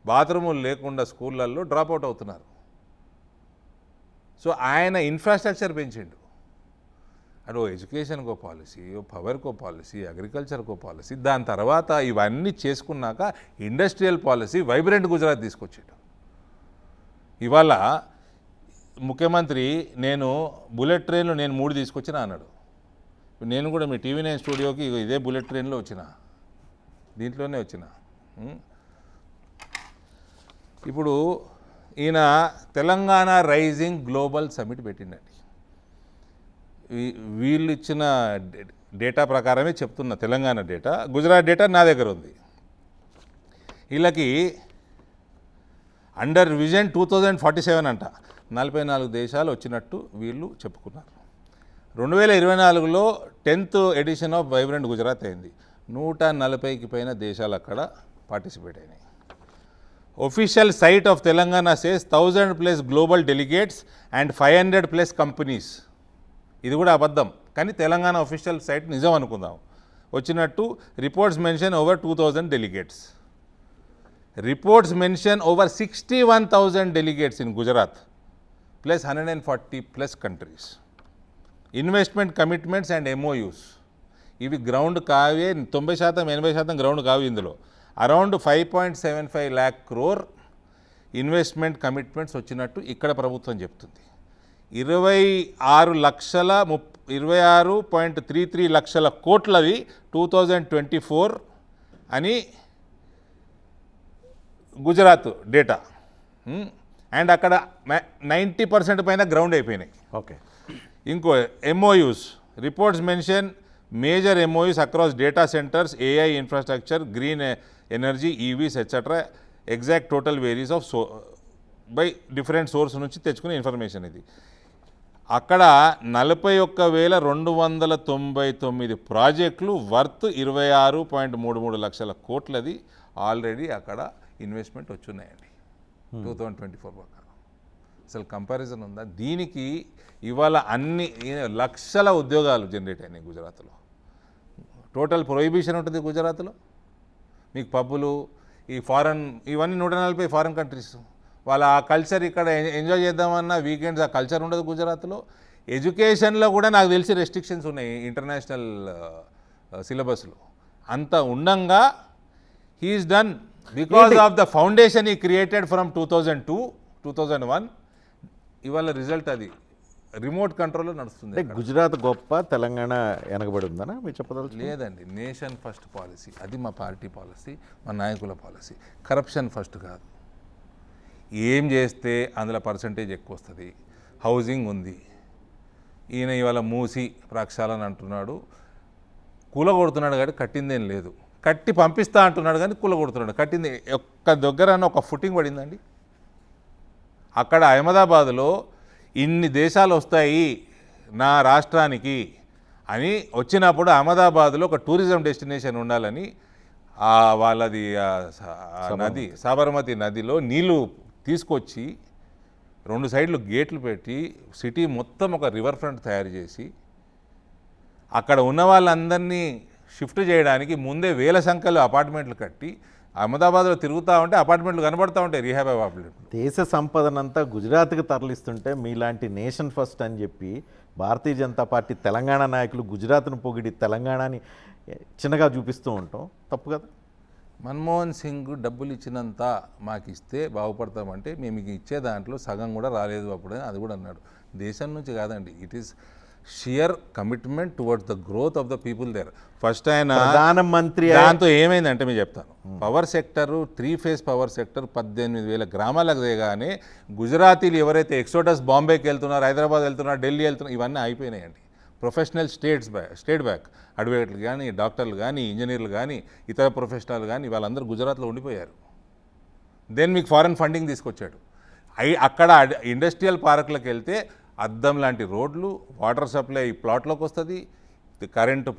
బాత్రూములు లేకుండా స్కూళ్ళల్లో డ్రాప్ అవుట్ అవుతున్నారు. సో ఆయన ఇన్ఫ్రాస్ట్రక్చర్ పెంచిండు. అటు ఎడ్యుకేషన్కో పాలసీ, పవర్కో పాలసీ, అగ్రికల్చర్కో పాలసీ, దాని తర్వాత ఇవన్నీ చేసుకున్నాక ఇండస్ట్రియల్ పాలసీ, వైబ్రెంట్ గుజరాత్ తీసుకొచ్చాడు. ఇవాళ ముఖ్యమంత్రి నేను బుల్లెట్ ట్రైన్లు 3 తీసుకొచ్చినా అన్నాడు. నేను కూడా మీ TV9 స్టూడియోకి ఇదే బుల్లెట్ ట్రైన్లో వచ్చిన, దీంట్లోనే వచ్చిన. ఇప్పుడు ఈయన తెలంగాణ రైజింగ్ గ్లోబల్ సమిట్ పెట్టిండండి. వీళ్ళు ఇచ్చిన డేటా ప్రకారమే చెప్తున్న, తెలంగాణ డేటా, గుజరాత్ డేటా నా దగ్గర ఉంది. వీళ్ళకి అండర్ విజన్ 2047 అంట 44 దేశాలు వచ్చినట్టు వీళ్ళు చెప్పుకున్నారు. 2024లో 10th edition of vibrant Gujarat అయింది. 140కి పైన దేశాలు అక్కడ పార్టిసిపేట్ అయినాయి. Official site of Telangana says 1000+ global delegates and 500+ companies. ఇది కూడా అబద్ధం, కానీ తెలంగాణ ఒఫీషియల్ సైట్ నిజం అనుకుందాం. వచ్చినట్టు reports mention over 2000 delegates. Reports mention over 61,000 delegates in Gujarat plus 140+ countries. Investment commitments and MOUs. ఇవి గ్రౌండ్ కావే, 90% 80% గ్రౌండ్ కావు. ఇందులో around 5.75 lakh crore investment commitments వచ్చినట్టు ఇక్కడ ప్రభుత్వం చెప్తుంది. 26.33 లక్షల కోట్లవి 2024 అని గుజరాత్ డేటా. అండ్ అక్కడ 90% పైన గ్రౌండ్ అయిపోయినాయి. ఓకే. ఇంకో MOUs, reports mention major MOUs across data centres, AI infrastructure, green energy, EVs etcetera. Exact total varies of by different source నుంచి తెచ్చుకునే ఇన్ఫర్మేషన్ ఇది. అక్కడ 41,299 ప్రాజెక్టులు వర్త్ 26.33 లక్షల కోట్లది ఆల్రెడీ అక్కడ ఇన్వెస్ట్మెంట్ వచ్చున్నాయండి 2024 ప్రకారం. అసలు కంపారిజన్ ఉందా? దీనికి ఇవాళ అన్ని లక్షల ఉద్యోగాలు జనరేట్ అయినాయి గుజరాత్లో. టోటల్ ప్రొహిబిషన్ ఉంటుంది గుజరాత్లో. మీకు పబ్బులు ఈ ఫారెన్ ఇవన్నీ 140 ఫారెన్ కంట్రీస్, వాళ్ళ ఆ కల్చర్ ఇక్కడ ఎంజాయ్ చేద్దామన్నా వీకెండ్స్ ఆ కల్చర్ ఉండదు గుజరాత్లో. ఎడ్యుకేషన్లో కూడా నాకు తెలిసి రెస్ట్రిక్షన్స్ ఉన్నాయి ఇంటర్నేషనల్ సిలబస్లో. అంత ఉండంగా he's done because of the foundation he created from 2002-2001. ఇవాళ రిజల్ట్ అది రిమోట్ కంట్రోల్లో నడుస్తుంది. అంటే గుజరాత్ గొప్ప, తెలంగాణ వెనకబడి ఉందనా మీరు చెప్పదలుచు? లేదండి, నేషన్ ఫస్ట్ పాలసీ అది మా పార్టీ పాలసీ, మా నాయకుల పాలసీ. కరప్షన్ ఫస్ట్ కాదు, ఏం చేస్తే అందులో పర్సంటేజ్ ఎక్కువ వస్తుంది. హౌసింగ్ ఉంది, ఈయన ఇవాళ మూసి ప్రక్షాళన అంటున్నాడు, కూలగొడుతున్నాడు కానీ కట్టిందేం లేదు. కట్టి పంపిస్తా అంటున్నాడు కానీ కూలగొడుతున్నాడు. కట్టింది ఒక్క దగ్గర ఒక ఫుటింగ్ పడిందండి. అక్కడ అహ్మదాబాద్లో ఇన్ని దేశాలు వస్తాయి నా రాష్ట్రానికి అని వచ్చినప్పుడు అహ్మదాబాద్లో ఒక టూరిజం డెస్టినేషన్ ఉండాలని వాళ్ళది నది సాబర్మతి నదిలో నీళ్లు తీసుకొచ్చి 2 సైడ్లు గేట్లు పెట్టి సిటీ మొత్తం ఒక రివర్ ఫ్రంట్ తయారు చేసి అక్కడ ఉన్న వాళ్ళందరినీ షిఫ్ట్ చేయడానికి ముందే వేల సంఖ్యలో అపార్ట్మెంట్లు కట్టి అహ్మదాబాద్లో తిరుగుతూ ఉంటే అపార్ట్మెంట్లు కనబడుతూ ఉంటాయి, రీహాబ్ అపార్ట్మెంట్. దేశ సంపదనంతా గుజరాత్కి తరలిస్తుంటే మీలాంటి నేషన్ ఫస్ట్ అని చెప్పి భారతీయ జనతా పార్టీ తెలంగాణ నాయకులు గుజరాత్ను పొగిడి తెలంగాణని చిన్నగా చూపిస్తూ ఉంటాం తప్పు కదా? మన్మోహన్ సింగ్ డబ్బులు ఇచ్చినంత మాకు ఇస్తే బాగుపడతామంటే మేము మీకు ఇచ్చే దాంట్లో సగం కూడా రాలేదు అప్పుడు, అది కూడా అన్నాడు. దేశం నుంచి కాదండి, it is sheer commitment towards the growth of the people there. First ఆయన ప్రధానమంత్రి దాంతో ఏమైందంటే మీరు చెప్తాను, power sector 3 phase power sector 18,000 గ్రామాలకు దిగానే గుజరాతీలు ఎవరైతే ఎక్సోడస్ బాంబేకి వెళ్తున్నారు, హైదరాబాద్ వెళ్తున్నారు, ఢిల్లీ వెళ్తున్నారు, ఇవన్నీ అయిపోయినాయండి. ప్రొఫెషనల్ స్టేట్ బ్యాక్ అడ్వకేట్లు కానీ, డాక్టర్లు కానీ, ఇంజనీర్లు కానీ, ఇతర ప్రొఫెషనల్ కానీ వాళ్ళందరూ గుజరాత్లో ఉండిపోయారు. దెన్ మీకు ఫారెన్ ఫండింగ్ తీసుకొచ్చాడు. అక్కడ ఇండస్ట్రియల్ పార్కులకు వెళ్తే అద్దం లాంటి రోడ్లు, వాటర్ సప్లై ప్లాట్లోకి వస్తుంది, కరెంటు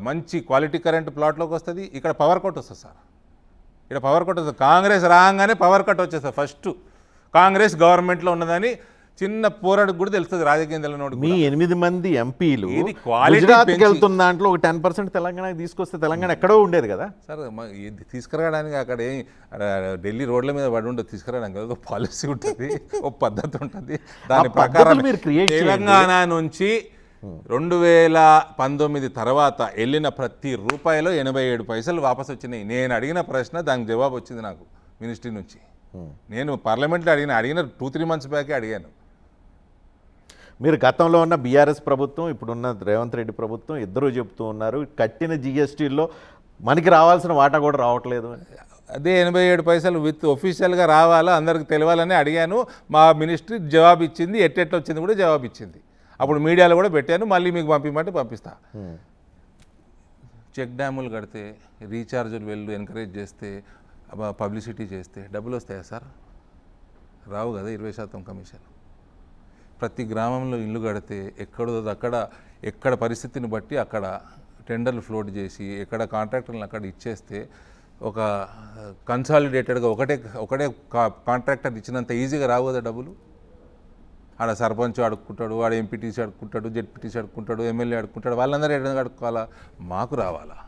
మంచి క్వాలిటీ కరెంటు ప్లాట్లోకి వస్తుంది. ఇక్కడ పవర్ కట్ వస్తుంది సార్, ఇక్కడ పవర్ కట్ వస్తుంది. కాంగ్రెస్ రాగానే పవర్ కట్ వచ్చేస్తుంది. ఫస్ట్ కాంగ్రెస్ గవర్నమెంట్లో ఉన్నదని చిన్న పోరాడికి కూడా తెలుస్తుంది రాజకీయం తెలియనోడు. మీ 8 మంది ఎంపీలు ఇది క్వాలిటీ గుజరాత్కి వెళ్తున్న దాంట్లో ఒక 10% తెలంగాణకి తీసుకొస్తే తెలంగాణ ఎక్కడో ఉండేది కదా సార్. ఇది తీసుకురావడానికి అక్కడ ఢిల్లీ రోడ్ల మీద పడి ఉండదు, తీసుకురావడానికి ఒక పాలసీ ఉంటుంది, ఒక పద్ధతి ఉంటుంది. దాని ప్రకారం మీరు క్రియేట్ తెలంగాణ నుంచి 2019 తర్వాత వెళ్ళిన ప్రతి రూపాయిలో 87 పైసలు వాపసు వచ్చినాయి. నేను అడిగిన ప్రశ్న దానికి జవాబు వచ్చింది నాకు మినిస్ట్రీ నుంచి. నేను పార్లమెంట్లో అడిగిన 2-3 మంత్స్ బ్యాకే అడిగాను. మీరు గతంలో ఉన్న బీఆర్ఎస్ ప్రభుత్వం, ఇప్పుడున్న రేవంత్ రెడ్డి ప్రభుత్వం ఇద్దరూ చెప్తూ ఉన్నారు కట్టిన జిఎస్టీలో మనకి రావాల్సిన వాటా కూడా రావట్లేదు అని. అదే 87 పైసలు విత్ ఒఫీషియల్గా రావాలా, అందరికి తెలియాలని అడిగాను. మా మినిస్ట్రీ జవాబు ఇచ్చింది, ఎట్టెట్లా వచ్చింది కూడా జవాబు ఇచ్చింది. అప్పుడు మీడియాలో కూడా పెట్టాను, మళ్ళీ మీకు పంపిమంటే పంపిస్తా. చెక్ డ్యాములు కడితే, రీఛార్జులు ఎంకరేజ్ చేస్తే, పబ్లిసిటీ చేస్తే డబ్బులు వస్తాయా సార్? రావు కదా. 20% కమిషన్. ప్రతి గ్రామంలో ఇల్లు కడితే ఎక్కడ పరిస్థితిని బట్టి అక్కడ టెండర్లు ఫ్లోట్ చేసి ఎక్కడ కాంట్రాక్టర్లను అక్కడ ఇచ్చేస్తే ఒక కన్సాలిడేటెడ్గా ఒకటే కాంట్రాక్టర్ ఇచ్చినంత ఈజీగా రావు కదా డబ్బులు. ఆడ సర్పంచ్ అడుక్కుంటాడు, వాడు ఎంపీటీసీ అడుక్కుంటాడు, జెడ్పీటీసీ అడుక్కుంటాడు, ఎమ్మెల్యే అడుక్కుంటాడు, వాళ్ళందరూ ఎక్కడ అడుక్కోవాలా? మాకు రావాలా?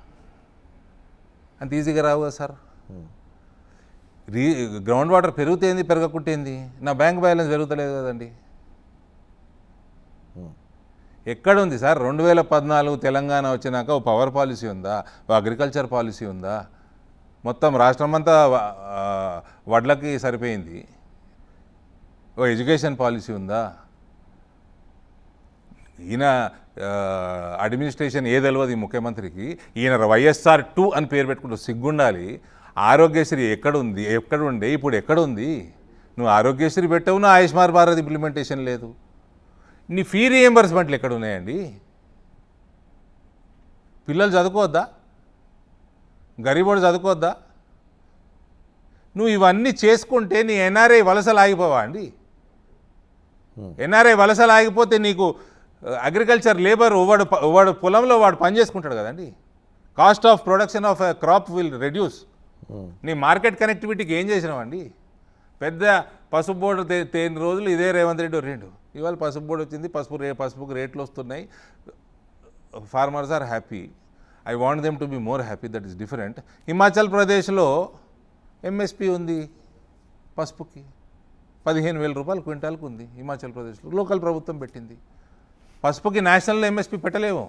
అంత ఈజీగా రావు కదా సార్. గ్రౌండ్ వాటర్ పెరుగుతేంది, పెరగకుంటేంది, నా బ్యాంక్ బ్యాలెన్స్ పెరుగుతలేదు కదండి. ఎక్కడుంది సార్? 2014 తెలంగాణ వచ్చినాక ఓ పవర్ పాలసీ ఉందా? ఓ అగ్రికల్చర్ పాలసీ ఉందా? మొత్తం రాష్ట్రమంతా వడ్లకి సరిపోయింది. ఓ ఎడ్యుకేషన్ పాలసీ ఉందా? ఈయన అడ్మినిస్ట్రేషన్ ఏ తెలియదు ఈ ముఖ్యమంత్రికి. ఈయన వైఎస్ఆర్ 2 అని పేరు పెట్టుకుంటూ సిగ్గుండాలి. ఆరోగ్యశ్రీ ఎక్కడుండే ఇప్పుడు ఎక్కడుంది? నువ్వు ఆరోగ్యశ్రీ పెట్టావు, నువ్వు ఆయుష్మాన్ భారత్ ఇంప్లిమెంటేషన్ లేదు. నీ ఫీ రీఎంబర్స్మెంట్లు ఎక్కడ ఉన్నాయండి? పిల్లలు చదువుకోవద్దా? గరీబోడు చదువుకోవద్దా? నువ్వు ఇవన్నీ చేసుకుంటే నీ ఎన్ఆర్ఐ వలసలు ఆగిపోవా అండి? ఎన్ఆర్ఐ వలసలు ఆగిపోతే నీకు అగ్రికల్చర్ లేబర్ వాడు పొలంలో వాడు పని చేసుకుంటాడు కదండి. Cost of production of crop will reduce. నీ మార్కెట్ కనెక్టివిటీకి ఏం చేసినావండి? పెద్ద పసుపు బోర్డు తేని రోజులు ఇదే రేవంత్ రెడ్డి 2. ఇవాళ పసుపు బోర్డు వచ్చింది, పసుపుకు రేట్లు వస్తున్నాయి, farmers are happy. I want them to be more happy, that is different. Himachal ప్రదేశ్లో ఎంఎస్పి ఉంది పసుపుకి, 15,000 రూపాయలు క్వింటాల్కి ఉంది హిమాచల్ ప్రదేశ్లో, లోకల్ ప్రభుత్వం పెట్టింది. పసుపుకి నేషనల్ ఎంఎస్పి పెట్టలేము.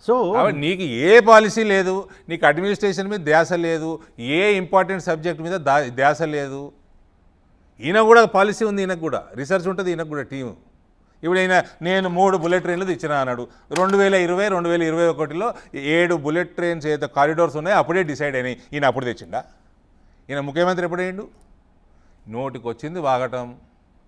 సో కాబట్టి నీకు ఏ పాలసీ లేదు, నీకు అడ్మినిస్ట్రేషన్ మీద ధ్యాస లేదు, ఏ ఇంపార్టెంట్ సబ్జెక్ట్ మీద ధ్యాస లేదు. ఈయన కూడా పాలసీ ఉంది, ఈయనకు కూడా రీసెర్చ్ ఉంటుంది, ఈయనకు కూడా టీము. ఇప్పుడు ఈయన నేను 3 బుల్లెట్ ట్రైన్లు తెచ్చిన అన్నాడు. 2020-2021లో 7 బుల్లెట్ ట్రైన్స్ ఏదైతే కారిడోర్స్ ఉన్నాయో అప్పుడే డిసైడ్ అయినాయి. ఈయన అప్పుడు తెచ్చిండా? ఈయన ముఖ్యమంత్రి ఎప్పుడేండు? నోటికి వచ్చింది వాగటం.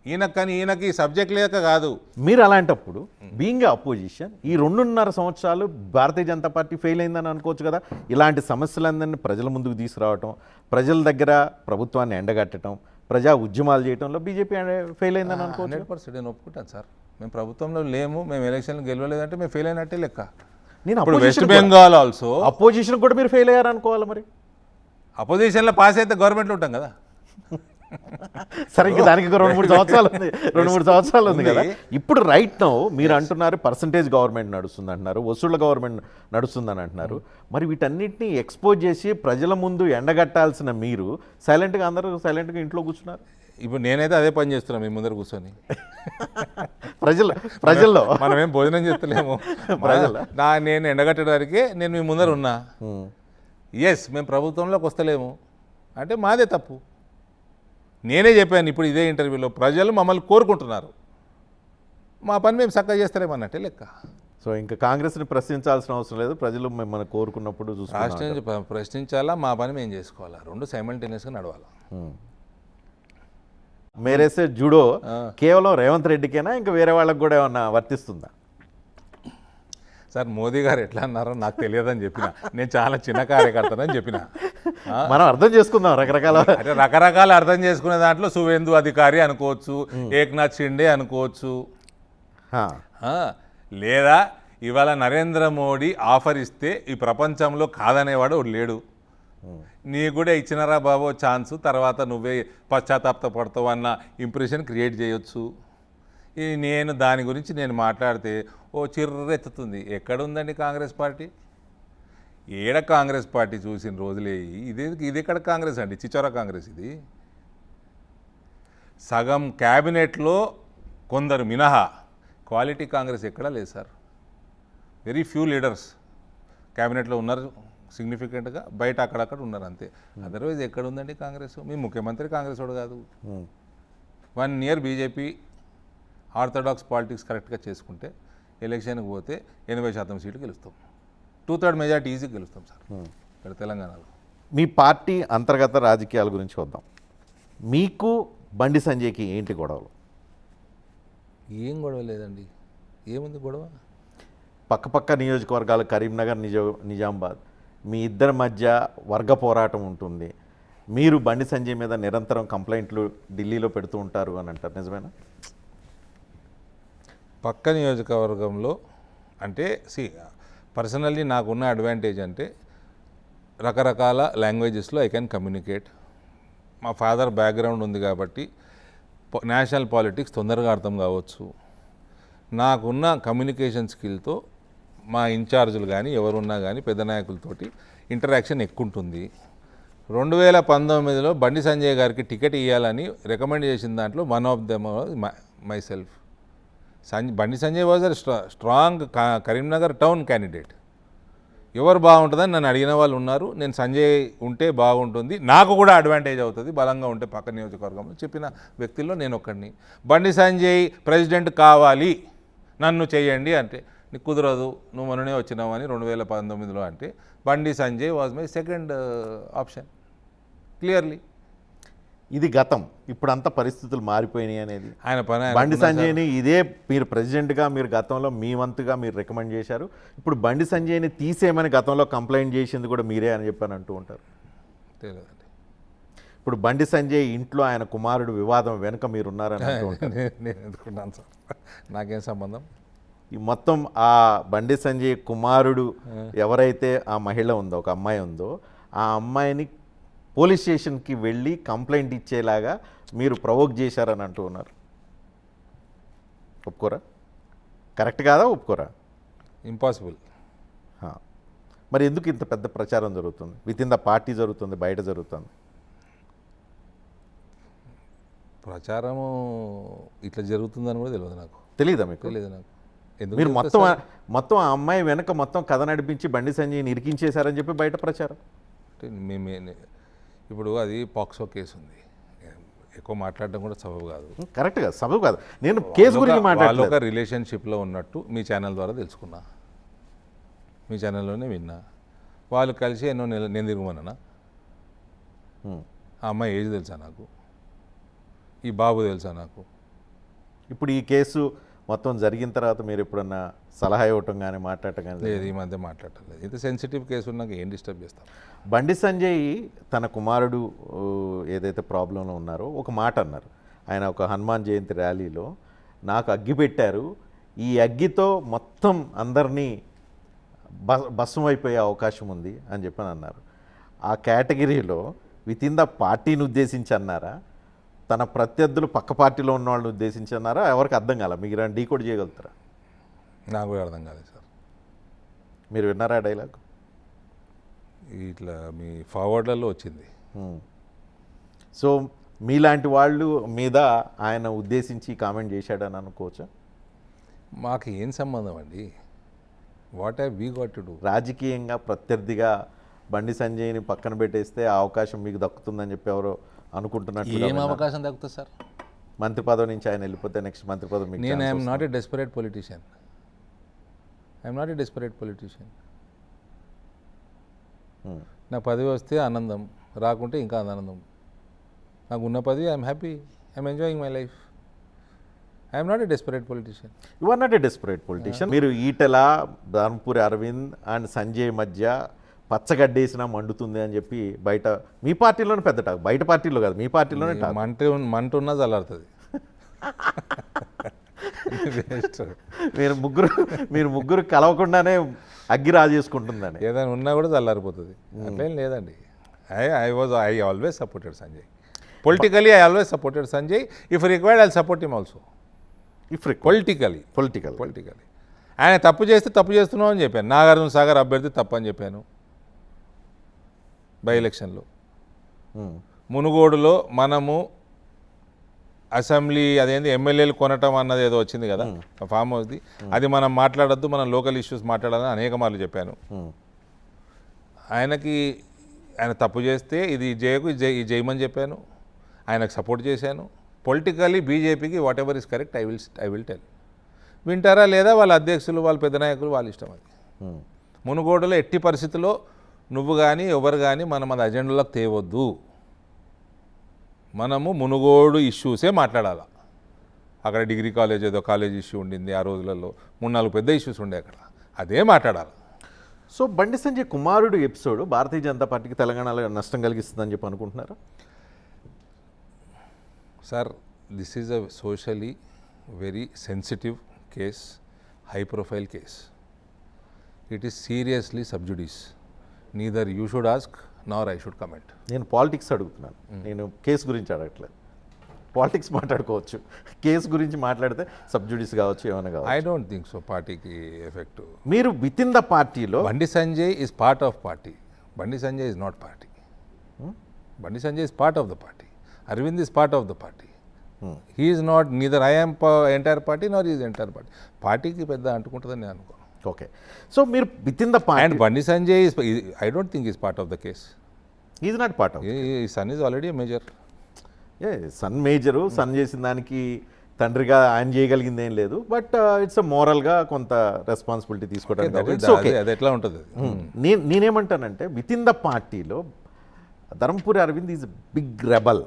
ఈయనకి సబ్జెక్ట్ లేక కాదు. మీరు అలాంటప్పుడు బీయింగ్ అపోజిషన్ ఈ 2.5 సంవత్సరాలు భారతీయ జనతా పార్టీ ఫెయిల్ అయిందని అనుకోవచ్చు కదా. ఇలాంటి సమస్యలందరినీ ప్రజల ముందుకు తీసుకురావటం, ప్రజల దగ్గర ప్రభుత్వాన్ని ఎండగట్టడం, ప్రజా ఉద్యమాలు చేయడంలో బీజేపీ ఫెయిల్ అయిందని అనుకోవచ్చు. 100% నేను ఒప్పుకుంటాను సార్. మేము ప్రభుత్వంలో లేము, మేము ఎలక్షన్లు గెలవలేదంటే మేము ఫెయిల్ అయినట్టే లెక్క. నేను ఇప్పుడు వెస్ట్ బెంగాల్ ఆల్సో అపోజిషన్ కూడా మీరు ఫెయిల్ అయ్యారు అనుకోవాలి. మరి అపోజిషన్లో పాస్ అయితే గవర్నమెంట్లో ఉంటాం కదా. సరే, ఇంకా దానికి 2-3 సంవత్సరాలు ఉంది, 2-3 సంవత్సరాలు ఉంది కదా. ఇప్పుడు రైట్ నౌ మీరు అంటున్నారు పర్సంటేజ్ గవర్నమెంట్ నడుస్తుంది అంటున్నారు, వసూళ్ల గవర్నమెంట్ నడుస్తుందని అంటున్నారు. మరి వీటన్నిటిని ఎక్స్పోజ్ చేసి ప్రజల ముందు ఎండగట్టాల్సిన మీరు సైలెంట్గా అందరూ సైలెంట్గా ఇంట్లో కూర్చున్నారు. ఇప్పుడు నేనైతే అదే పని చేస్తున్నాను మీ ముందర కూర్చొని. ప్రజల్లో మనం ఏం భోజనం చేస్తలేము. నేను ఎండగట్టడానికే నేను మీ ముందర ఉన్నా. ఎస్, మేము ప్రభుత్వంలోకి వస్తలేము అంటే మాదే తప్పు. నేనే చెప్పాను ఇప్పుడు ఇదే ఇంటర్వ్యూలో, ప్రజలు మమ్మల్ని కోరుకుంటున్నారు, మా పని మేము చక్కగా చేస్తారేమన్నట్టే లెక్క. సో ఇంకా కాంగ్రెస్ని ప్రశ్నించాల్సిన అవసరం లేదు, ప్రజలు మిమ్మల్ని కోరుకున్నప్పుడు ప్రశ్నించాలా, మా పని మేము చేసుకోవాలా, 2 సైమల్టేనియస్గా నడవాలా. మేరేసే జూడో కేవలం రేవంత్ రెడ్డికేనా ఇంకా వేరే వాళ్ళకి కూడా ఏమన్నా వర్తిస్తుందా? సార్, మోదీ గారు ఎట్లా అన్నారో నాకు తెలియదని చెప్పిన, నేను చాలా చిన్న కార్యకర్తనని చెప్పిన. మనం అర్థం చేసుకుందాం రకరకాల అర్థం చేసుకునే దాంట్లో సువేందు అధికారి అనుకోవచ్చు, ఏక్నాథ్ షిండే అనుకోవచ్చు, లేదా ఇవాళ నరేంద్ర మోడీ ఆఫర్ ఇస్తే ఈ ప్రపంచంలో కాదనేవాడు ఒకడు లేడు. నీకు కూడా ఇచ్చినారా బాబో ఛాన్సు, తర్వాత నువ్వే పశ్చాత్తాపడతావు అన్న ఇంప్రెషన్ క్రియేట్ చేయొచ్చు. నేను దాని గురించి నేను మాట్లాడితే ఓ చిర్రెత్తుతుంది. ఎక్కడుందండి కాంగ్రెస్ పార్టీ? ఏడ కాంగ్రెస్ పార్టీ చూసిన రోజులే. ఇది ఎక్కడ కాంగ్రెస్ అండి? చిచోరా కాంగ్రెస్ ఇది. సగం క్యాబినెట్లో కొందరు మినహా క్వాలిటీ కాంగ్రెస్ ఎక్కడా లేదు సార్. వెరీ ఫ్యూ లీడర్స్ క్యాబినెట్లో ఉన్నారు సిగ్నిఫికెంట్గా, బయట అక్కడక్కడ ఉన్నారు అంతే. అదర్వైజ్ ఎక్కడ ఉందండి కాంగ్రెస్? మీ ముఖ్యమంత్రి కాంగ్రెస్ వాడు కాదు. 1 ఇయర్ బీజేపీ ఆర్థడాక్స్ పాలిటిక్స్ కరెక్ట్గా చేసుకుంటే ఎలక్షన్కి పోతే 80% సీట్లు గెలుస్తాం, 2/3 మెజార్టీ ఈజీగా గెలుస్తాం సార్ ఇక్కడ తెలంగాణలో. మీ పార్టీ అంతర్గత రాజకీయాల గురించి వద్దాం. మీకు బండి సంజయ్కి ఏంటి గొడవలు? ఏం గొడవ లేదండి. ఏముంది గొడవ? పక్కపక్క నియోజకవర్గాలు కరీంనగర్, నిజామాబాద్, మీ ఇద్దరి మధ్య వర్గ పోరాటం ఉంటుంది. మీరు బండి సంజయ్ మీద నిరంతరం కంప్లైంట్లు ఢిల్లీలో పెడుతూ ఉంటారు అని అంటారు, నిజమేనా? పక్క నియోజకవర్గంలో అంటే పర్సనల్లీ నాకున్న అడ్వాంటేజ్ అంటే రకరకాల లాంగ్వేజెస్లో ఐ కెన్ కమ్యూనికేట్. మా ఫాదర్ బ్యాక్గ్రౌండ్ ఉంది కాబట్టి నేషనల్ పాలిటిక్స్ తొందరగా అర్థం కావచ్చు. నాకున్న కమ్యూనికేషన్ స్కిల్తో మా ఇన్ఛార్జులు కానీ ఎవరున్నా కానీ పెద్ద నాయకులతోటి ఇంటరాక్షన్ ఎక్కువ ఉంటుంది. 2019లో బండి సంజయ్ గారికి టికెట్ ఇవ్వాలని రికమెండ్ చేసిన దాంట్లో one of them myself. Bandi Sanjay was a strong Karimnagar town candidate. ఎవరు బాగుంటుందని నన్ను అడిగిన వాళ్ళు ఉన్నారు. నేను సంజయ్ ఉంటే బాగుంటుంది, నాకు కూడా అడ్వాంటేజ్ అవుతుంది బలంగా ఉంటే పక్క నియోజకవర్గంలో చెప్పిన వ్యక్తుల్లో నేను ఒక్కడిని. బండి సంజయ్ ప్రెసిడెంట్ కావాలి, నన్ను చేయండి అంటే నీకు కుదరదు, నువ్వు మొన్ననే వచ్చినావు అని 2019లో అంటే బండి Sanjay was my second option clearly. ఇది గతం, ఇప్పుడు అంతా పరిస్థితులు మారిపోయినాయి అనేది ఆయన పని. బండి సంజయ్ని ఇదే మీరు ప్రెసిడెంట్గా మీరు గతంలో మీ వంతుగా మీరు రికమెండ్ చేశారు. ఇప్పుడు బండి సంజయ్ని తీసేయమని గతంలో కంప్లైంట్ చేసింది కూడా మీరే అని చెప్పని అంటూ ఉంటారు. తెలియదండి. ఇప్పుడు బండి సంజయ్ ఇంట్లో ఆయన కుమారుడు వివాదం వెనుక మీరు ఉన్నారని అంటూ ఉంటారు. నేను ఎందుకున్నాను సార్, నాకేం సంబంధం? ఈ మొత్తం ఆ బండి సంజయ్ కుమారుడు ఎవరైతే ఆ మహిళ ఉందో, ఒక అమ్మాయి ఉందో, ఆ అమ్మాయిని పోలీస్ స్టేషన్కి వెళ్ళి కంప్లైంట్ ఇచ్చేలాగా మీరు ప్రవోక్ చేశారని అంటూ ఉన్నారు. ఒప్పుకోరా? కరెక్ట్ కాదా? ఒప్పుకోరా? ఇంపాసిబుల్. మరి ఎందుకు ఇంత పెద్ద ప్రచారం జరుగుతుంది? విత్ ఇన్ ద పార్టీ జరుగుతుంది, బయట జరుగుతుంది. ప్రచారము ఇట్లా జరుగుతుందని కూడా తెలియదు నాకు. తెలీదా మీకు? తెలియదు నాకు. ఎందుకు మీరు జరుగుతుంది సార్? మొత్తం ఆ అమ్మాయి వెనక మొత్తం కథ నడిపించి బండి సంజయ్ని ఇరికించేశారని చెప్పి బయట ప్రచారం. అంటే ఇప్పుడు అది పాక్సో కేసు ఉంది, ఎక్కువ మాట్లాడడం కూడా సబబు కాదు. కరెక్ట్గా సబబు కాదు. నేను కేసు గురించి వాళ్ళు మాట్లాడలేదు. ఒక రిలేషన్షిప్లో ఉన్నట్టు మీ ఛానల్ ద్వారా తెలుసుకున్నా, మీ ఛానల్లోనే విన్నా. వాళ్ళు కలిసి ఎన్నో నెలలు నేను తిరుగుమన్నా. ఆ అమ్మాయి ఏజ్ తెలుసా నాకు, ఈ బాబు తెలుసా నాకు. ఇప్పుడు ఈ కేసు మొత్తం జరిగిన తర్వాత మీరు ఎప్పుడన్నా సలహా ఇవ్వటం కానీ మాట్లాడటం కానీ లేదు, ఈ మధ్య మాట్లాడలేదు. ఇంత సెన్సిటివ్ కేసు ఉన్నాక ఏం డిస్టర్బ్ చేస్తాం. బండి సంజయ్ తన కుమారుడు ఏదైతే ప్రాబ్లంలో ఉన్నారో ఒక మాట అన్నారు. ఆయన ఒక హనుమాన్ జయంతి ర్యాలీలో నాకు అగ్గి పెట్టారు, ఈ అగ్గితో మొత్తం అందరినీ భస్మం అయిపోయే అవకాశం ఉంది అని చెప్పని అన్నారు. ఆ కేటగిరీలో విత్ ఇన్ ద పార్టీని ఉద్దేశించి అన్నారా, తన ప్రత్యర్థులు పక్క పార్టీలో ఉన్న వాళ్ళని ఉద్దేశించి అన్నారా? ఎవరికి అర్థం కాల. మీరు డీకోడ్ చేయగలుగుతారా? నాకు కూడా అర్థం కాలేదు సార్. మీరు విన్నారా డైలాగ్? ఇట్లా మీ ఫార్వర్డ్లలో వచ్చింది. సో మీలాంటి వాళ్ళు మీద ఆయన ఉద్దేశించి కామెంట్ చేశాడని అనుకోవచ్చా? మాకు ఏం సంబంధం అండి? What have we got to do? రాజకీయంగా ప్రత్యర్థిగా బండి సంజయ్ని పక్కన పెట్టేస్తే ఆ అవకాశం మీకు దక్కుతుందని చెప్పి ఎవరో అనుకుంటున్నట్లు. ఏం అవకాశం దక్కుతుంది సార్? మంత్రి పదవి నుంచి ఆయన వెళ్ళిపోతే నెక్స్ట్ మంత్రి పదవి మీకు నేను I'm not a desperate politician. I'm not a desperate politician. నాకు పదవి వస్తే ఆనందం, రాకుంటే ఇంకా ఆనందం. నాకు ఉన్న పదవి I'm happy, I'm enjoying my life. I'm not a desperate politician. You are not a desperate politician. మీరు ఈటెల, ధర్మపురి అరవింద్ అండ్ సంజయ్ మధ్య పచ్చగడ్డేసినా మండుతుంది అని చెప్పి బయట మీ పార్టీలోనే పెద్ద టాక్, బయట పార్టీలో కాదు, మీ పార్టీలోనే టాక్. మంట ఉన్నా చల్లారుతుంది. మీరు ముగ్గురు కలవకుండానే అగ్గి రాజేసుకుంటుందని. ఏదైనా ఉన్నా కూడా చల్లారిపోతుంది. అట్లేం లేదండి. I always supported Sanjay. Politically I always supported Sanjay. If required I support him also. Politically ఆయన తప్పు చేస్తే తప్పు చేస్తున్నావు అని చెప్పాను. నాగార్జున సాగర్ అభ్యర్థి తప్పు అని చెప్పాను బై ఎలక్షన్లో. మునుగోడులో మనము అసెంబ్లీ అదేంటి ఎమ్మెల్యేలు కొనటం అన్నది ఏదో వచ్చింది కదా ఫామ్ హౌస్ది, అది మనం మాట్లాడొద్దు, మనం లోకల్ ఇష్యూస్ మాట్లాడాలని అనేక మార్లు చెప్పాను. ఆయన తప్పు చేస్తే ఇది చేయకు, ఇది చేయమని చెప్పాను. ఆయనకు సపోర్ట్ చేశాను. పొలిటికల్లీ బీజేపీకి what ever is correct I will tell. వింటారా లేదా వాళ్ళ అధ్యక్షులు, వాళ్ళ పెద్ద నాయకులు, వాళ్ళ ఇష్టం అది. మునుగోడులో ఎట్టి పరిస్థితుల్లో నువ్వు కానీ ఎవరు కానీ మనం అది అజెండాలోకి తేవద్దు. మనము మునుగోడు ఇష్యూసే మాట్లాడాలి. అక్కడ డిగ్రీ కాలేజ్ ఏదో కాలేజ్ ఇష్యూ ఉండింది ఆ రోజులలో, 3-4 పెద్ద ఇష్యూస్ ఉండే అక్కడ, అదే మాట్లాడాలి. సో బండి సంజయ్ కుమారుడు ఎపిసోడ్ భారతీయ జనతా పార్టీకి తెలంగాణలో నష్టం కలిగిస్తుందని చెప్పి అనుకుంటున్నారా? Sir, this is a socially very sensitive case, high profile case. It is seriously sub judice. Neither you should ask Nar I should comment. నేను పాలిటిక్స్ అడుగుతున్నాను, నేను కేసు గురించి అడగట్లేదు. పాలిటిక్స్ మాట్లాడుకోవచ్చు, కేసు గురించి మాట్లాడితే సబ్జుడిస్ కావచ్చు, ఏమైనా కావచ్చు. I don't think so. పార్టీకి ఎఫెక్ట్. మీరు విత్ ఇన్ ద పార్టీలో Bandi Sanjay is part of party. Bandi Sanjay is not party. Bandi Sanjay is part of the party. Arvind is part of the party. He is not, neither I am entire party nor is entire party. పార్టీకి పెద్ద అంటుకుంటుందని నేను అనుకోను. ఓకే. సో మీరు with in the party. And Bandi Sanjay is, I don't think is part of the case. Is not part of. Son is already major. Son major, son చేసిన దానికి తండ్రిగా ఆయన చేయగలిగింది ఏం లేదు. బట్ ఇట్స్ మోరల్గా కొంత రెస్పాన్సిబిలిటీ తీసుకోవడానికి అది ఎట్లా ఉంటుంది. నేనేమంటానంటే విత్ ఇన్ ద పార్టీలో Dharmapuri Arvind is big rebel.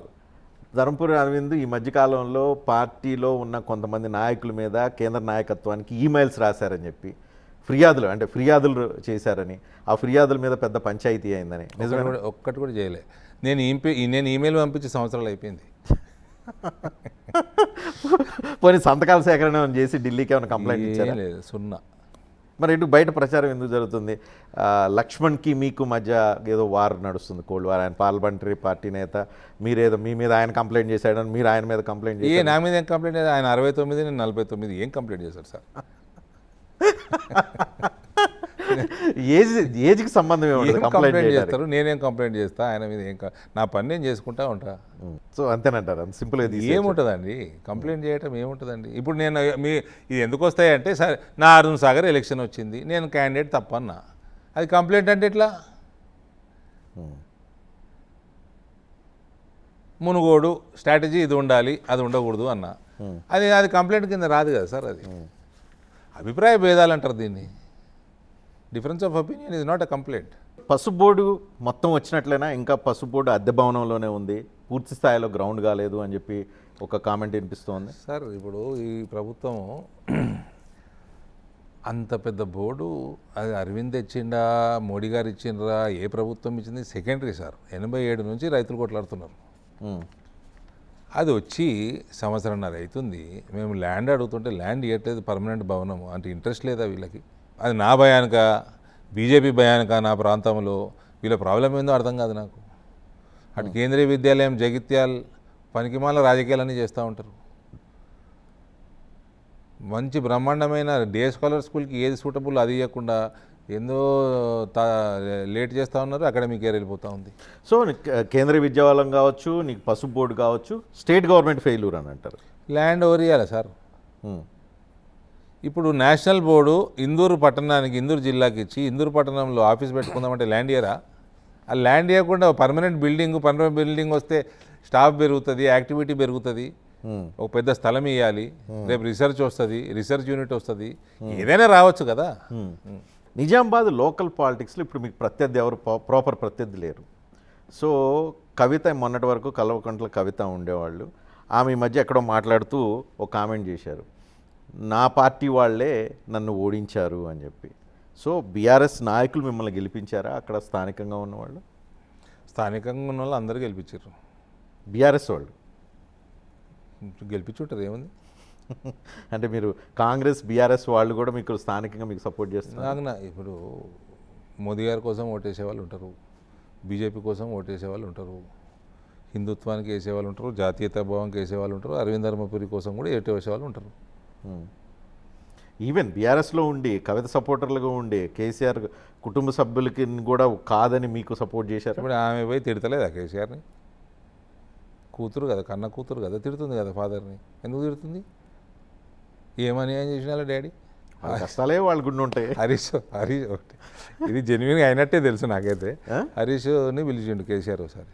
Dharmapuri Arvind ఈ మధ్యకాలంలో పార్టీలో ఉన్న కొంతమంది నాయకుల మీద కేంద్ర నాయకత్వానికి ఈమెయిల్స్ రాశారని చెప్పి ఫిర్యాదులు చేశారని, ఆ ఫిర్యాదుల మీద పెద్ద పంచాయతీ అయిందని. నిజమే? ఒక్కటి కూడా చేయలే. నేను ఈమెయిల్ పంపించే సంవత్సరాలు అయిపోయింది. పోనీ సంతకాల సేకరణ చేసి ఢిల్లీకి ఏమైనా కంప్లైంట్ ఇచ్చారా? లేదు, సున్నా. మరి ఇటు బయట ప్రచారం ఎందుకు జరుగుతుంది? లక్ష్మణ్కి మీకు మధ్య ఏదో వార్ నడుస్తుంది, కోల్డ్ వార్. ఆయన పార్లమెంటరీ పార్టీ నేత, మీరేదో మీ మీద ఆయన కంప్లైంట్ చేశాడని మీరు ఆయన మీద కంప్లైంట్ చేశారు. నా మీద ఏం కంప్లైంట్ చేశారు? ఆయన 69, నేను 49. ఏం కంప్లైంట్ చేశారు సార్? ఏజ్కి సంబంధం ఏముండదు ఏం కంప్లైంట్ కంప్లైంట్ చేస్తారు. చేస్తారు, నేనేం కంప్లైంట్ చేస్తా, ఆయన మీద ఏం నా పని నేను చేసుకుంటా ఉంటా. సో అంతేనంటారు, అంత సింపుల్గా ఏముంటుందండి కంప్లైంట్ చేయటం ఏముంటుందండి? ఇప్పుడు నేను ఇది ఎందుకు వస్తాయంటే సరే నా అరుణ్ సాగర్ ఎలక్షన్ వచ్చింది, నేను క్యాండిడేట్ తప్పన్నా, అది కంప్లైంట్ అంటే ఎట్లా? మునుగోడు స్ట్రాటజీ ఇది ఉండాలి అది ఉండకూడదు అన్న, అది కంప్లైంట్ కింద రాదు కదా సార్. అది అభిప్రాయ భేదాలు అంటారు దీన్ని. Difference of opinion is not a complaint. పసుపు బోర్డు మొత్తం వచ్చినట్లయినా ఇంకా పసుపు బోర్డు అద్దె భవనంలోనే ఉంది, పూర్తి స్థాయిలో గ్రౌండ్ కాలేదు అని చెప్పి ఒక కామెంట్ వినిపిస్తోంది సార్. ఇప్పుడు ఈ ప్రభుత్వం అంత పెద్ద బోర్డు అది అరవింద్ ఇచ్చిండా, మోడీ గారు ఇచ్చిండ్రా, ఏ ప్రభుత్వం ఇచ్చింది సెకండరీ సార్. 87 నుంచి రైతులు కొట్లాడుతున్నారు. అది వచ్చి సంవత్సరంన్నర అవుతుంది. మేము ల్యాండ్ అడుగుతుంటే ల్యాండ్ ఇవ్వట్లేదు, పర్మనెంట్ భవనం అంటే ఇంట్రెస్ట్ లేదా వీళ్ళకి? అది నా భయానిక, బీజేపీ భయానిక, నా ప్రాంతంలో వీళ్ళ ప్రాబ్లం ఏందో అర్థం కాదు నాకు. అటు కేంద్రీయ విద్యాలయం జగిత్యాల్ పనికిమాల రాజకీయాలన్నీ చేస్తూ ఉంటారు. మంచి బ్రహ్మాండమైన డే స్కాలర్ స్కూల్కి ఏది సూటబుల్ అది ఇవ్వకుండా ఏందో లేట్ చేస్తూ ఉన్నారు, అకాడమిక్ ఇయర్ వెళ్ళిపోతూ ఉంది. సో కేంద్రీయ విద్యాలయం కావచ్చు, నీకు పసుపు బోర్డు కావచ్చు, స్టేట్ గవర్నమెంట్ ఫెయిల్యూర్ అని అంటారు. ల్యాండ్ ఓవర్ ఇవ్వాలి సార్. ఇప్పుడు నేషనల్ బోర్డు ఇందూరు పట్టణానికి, ఇందూరు జిల్లాకి ఇచ్చి ఇందూరు పట్టణంలో ఆఫీస్ పెట్టుకుందామంటే ల్యాండ్ ఇయరా? ఆ ల్యాండ్ ఇవ్వకుండా పర్మనెంట్ బిల్డింగ్ వస్తే స్టాఫ్ పెరుగుతుంది, యాక్టివిటీ పెరుగుతుంది, ఒక పెద్ద స్థలం ఇవ్వాలి, రేపు రీసెర్చ్ వస్తుంది, రీసెర్చ్ యూనిట్ వస్తుంది, ఏదైనా రావచ్చు కదా. నిజామాబాద్ లోకల్ పాలిటిక్స్లో ఇప్పుడు మీకు ప్రత్యర్థి ఎవరు ప్రాపర్ ప్రత్యర్థి లేరు. సో కవిత మొన్నటి వరకు కల్వకుంట్ల కవిత ఉండేవాళ్ళు, ఆమె ఈ మధ్య ఎక్కడో మాట్లాడుతూ ఒక కామెంట్ చేశారు, నా పార్టీ వాళ్ళే నన్ను ఓడించారు అని చెప్పి. సో బీఆర్ఎస్ నాయకులు మిమ్మల్ని గెలిపించారా అక్కడ స్థానికంగా ఉన్నవాళ్ళు? స్థానికంగా ఉన్న వాళ్ళు అందరూ గెలిపించారు. బీఆర్ఎస్ వాళ్ళు గెలిపించుంటారు, ఏముంది? అంటే మీరు కాంగ్రెస్ బీఆర్ఎస్ వాళ్ళు కూడా మీకు స్థానికంగా మీకు సపోర్ట్ చేస్తున్నారు. ఇప్పుడు మోదీ గారి కోసం ఓటేసే వాళ్ళు ఉంటారు, బీజేపీ కోసం ఓటేసే వాళ్ళు ఉంటారు, హిందుత్వానికి వేసేవాళ్ళు ఉంటారు, జాతీయతా భావంకి వేసేవాళ్ళు ఉంటారు, అరవింద్ ధర్మపురి కోసం కూడా వేసేవాళ్ళు ఉంటారు. ఈవెన్ బీఆర్ఎస్లో ఉండి కవిత సపోర్టర్లుగా ఉండి కేసీఆర్ కుటుంబ సభ్యులకి కూడా కాదని మీకు సపోర్ట్ చేశారు. ఇప్పుడు ఆమె పోయి తిడతలేదా కేసీఆర్ని? కూతురు కదా, కన్న కూతురు కదా, తిడుతుంది కదా ఫాదర్ని. ఎందుకు తిడుతుంది? ఏమని ఏం చేసినా డాడీ కష్టాలే వాళ్ళ గుండె ఉంటాయి. హరీష్ ఒకటి ఇది జెన్యున్గా అయినట్టే తెలుసు నాకైతే. హరీష్ని పిలిచిండు కేసీఆర్ ఒకసారి,